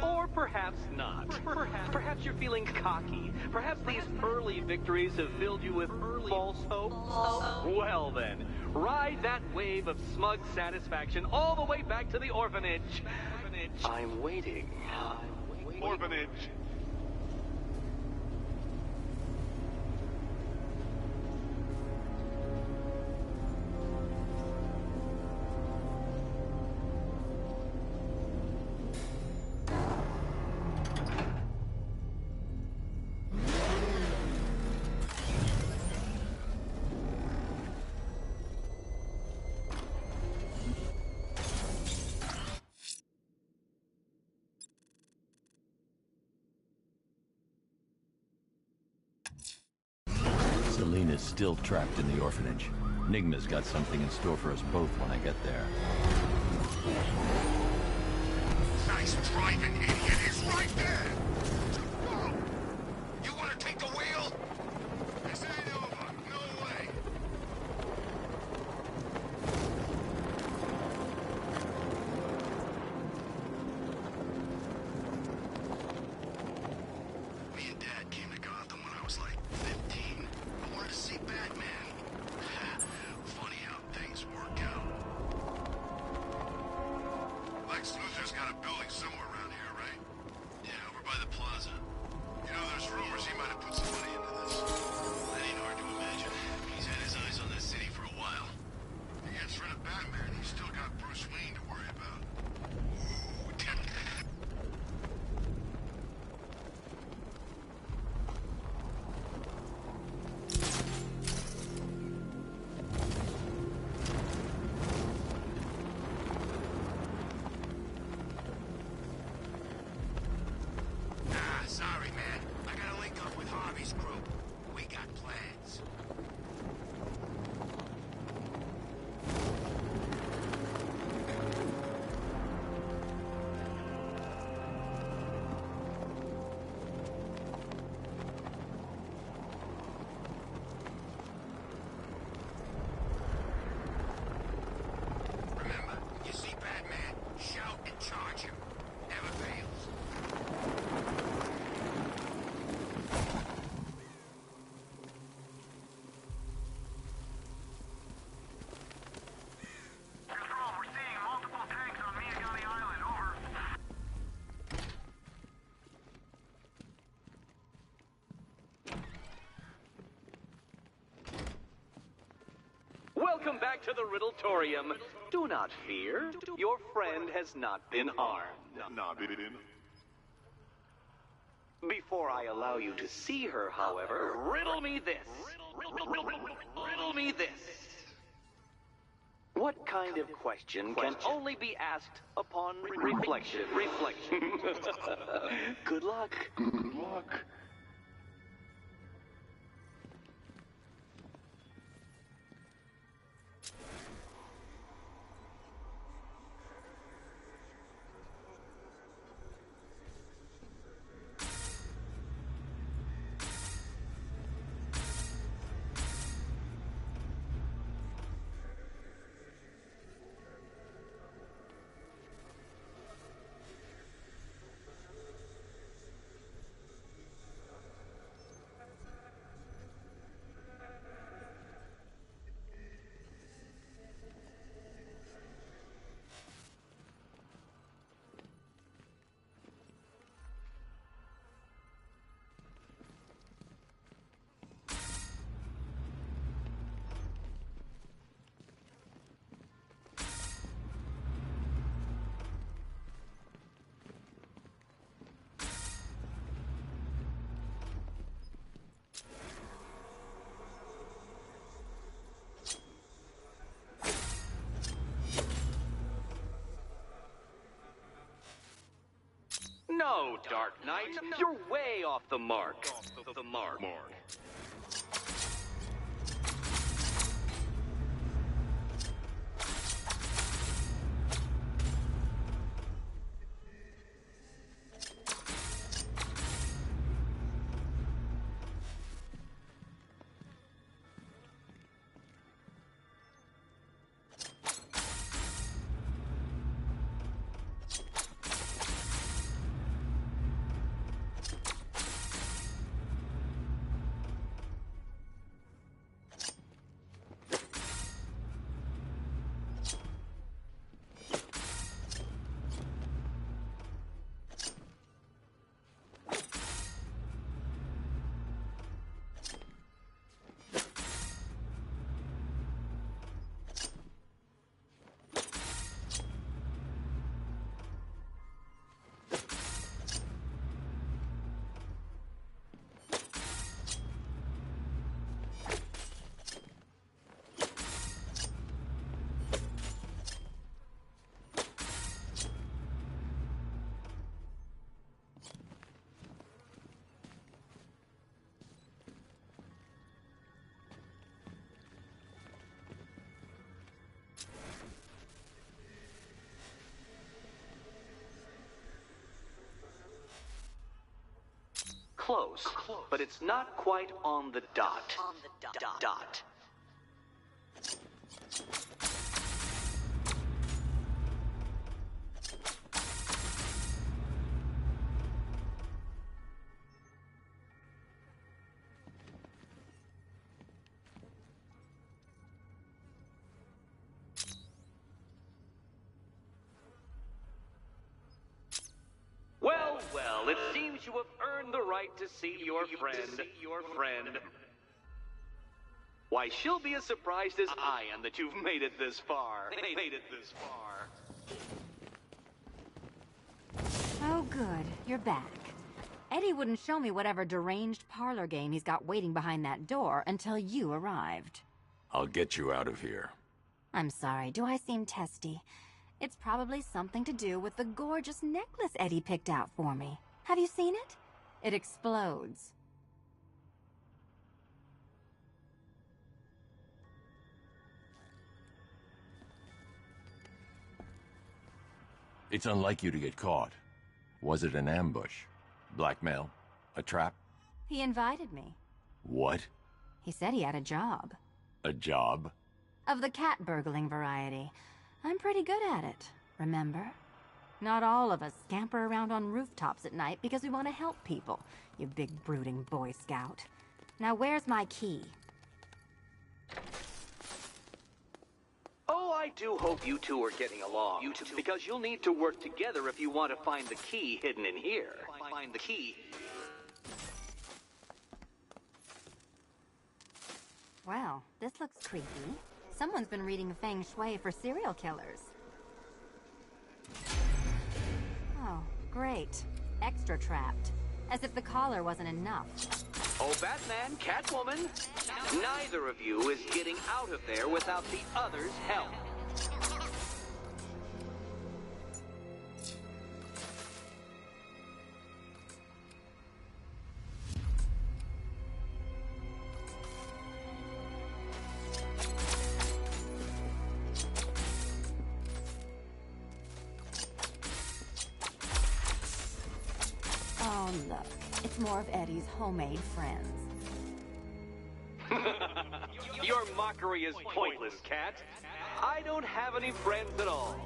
Or perhaps not. Perhaps you're feeling cocky. Perhaps these early victories have filled you with false hope. Well then, ride that wave of smug satisfaction all the way back to the orphanage. I'm waiting. Orphanage. Selina's still trapped in the orphanage. Nigma's got something in store for us both when I get there. Nice driving, idiot. He's right there. Whoa. You want to take the wheel? This ain't over. No way. Welcome back to the Riddletorium. Do not fear. Your friend has not been harmed. Before I allow you to see her, however, riddle me this. Riddle me this. What kind of question can only be asked upon reflection? Good luck. Good luck. No, Dark Knight, you're way off the mark. Close, but it's not quite on the dot. Well, it seems you have earned the right to see your friend. Why, she'll be as surprised as I am that you've made it this far. Oh, good. You're back. Eddie wouldn't show me whatever deranged parlor game he's got waiting behind that door until you arrived. I'll get you out of here. I'm sorry, do I seem testy? It's probably something to do with the gorgeous necklace Eddie picked out for me. Have you seen it? It explodes. It's unlike you to get caught. Was it an ambush? Blackmail? A trap? He invited me. What? He said he had a job. A job? Of the cat burgling variety. I'm pretty good at it, remember? Not all of us scamper around on rooftops at night because we want to help people, you big brooding Boy Scout. Now where's my key? Oh, I do hope you two are getting along. Because you'll need to work together if you want to find the key hidden in here. Find the key. Well, this looks creepy. Someone's been reading Feng Shui for serial killers. Oh, great. Extra trapped. As if the collar wasn't enough. Oh, Batman, Catwoman, neither of you is getting out of there without the other's help. Oh, look. It's more of Eddie's homemade friends. Your mockery is pointless, Cat. I don't have any friends at all.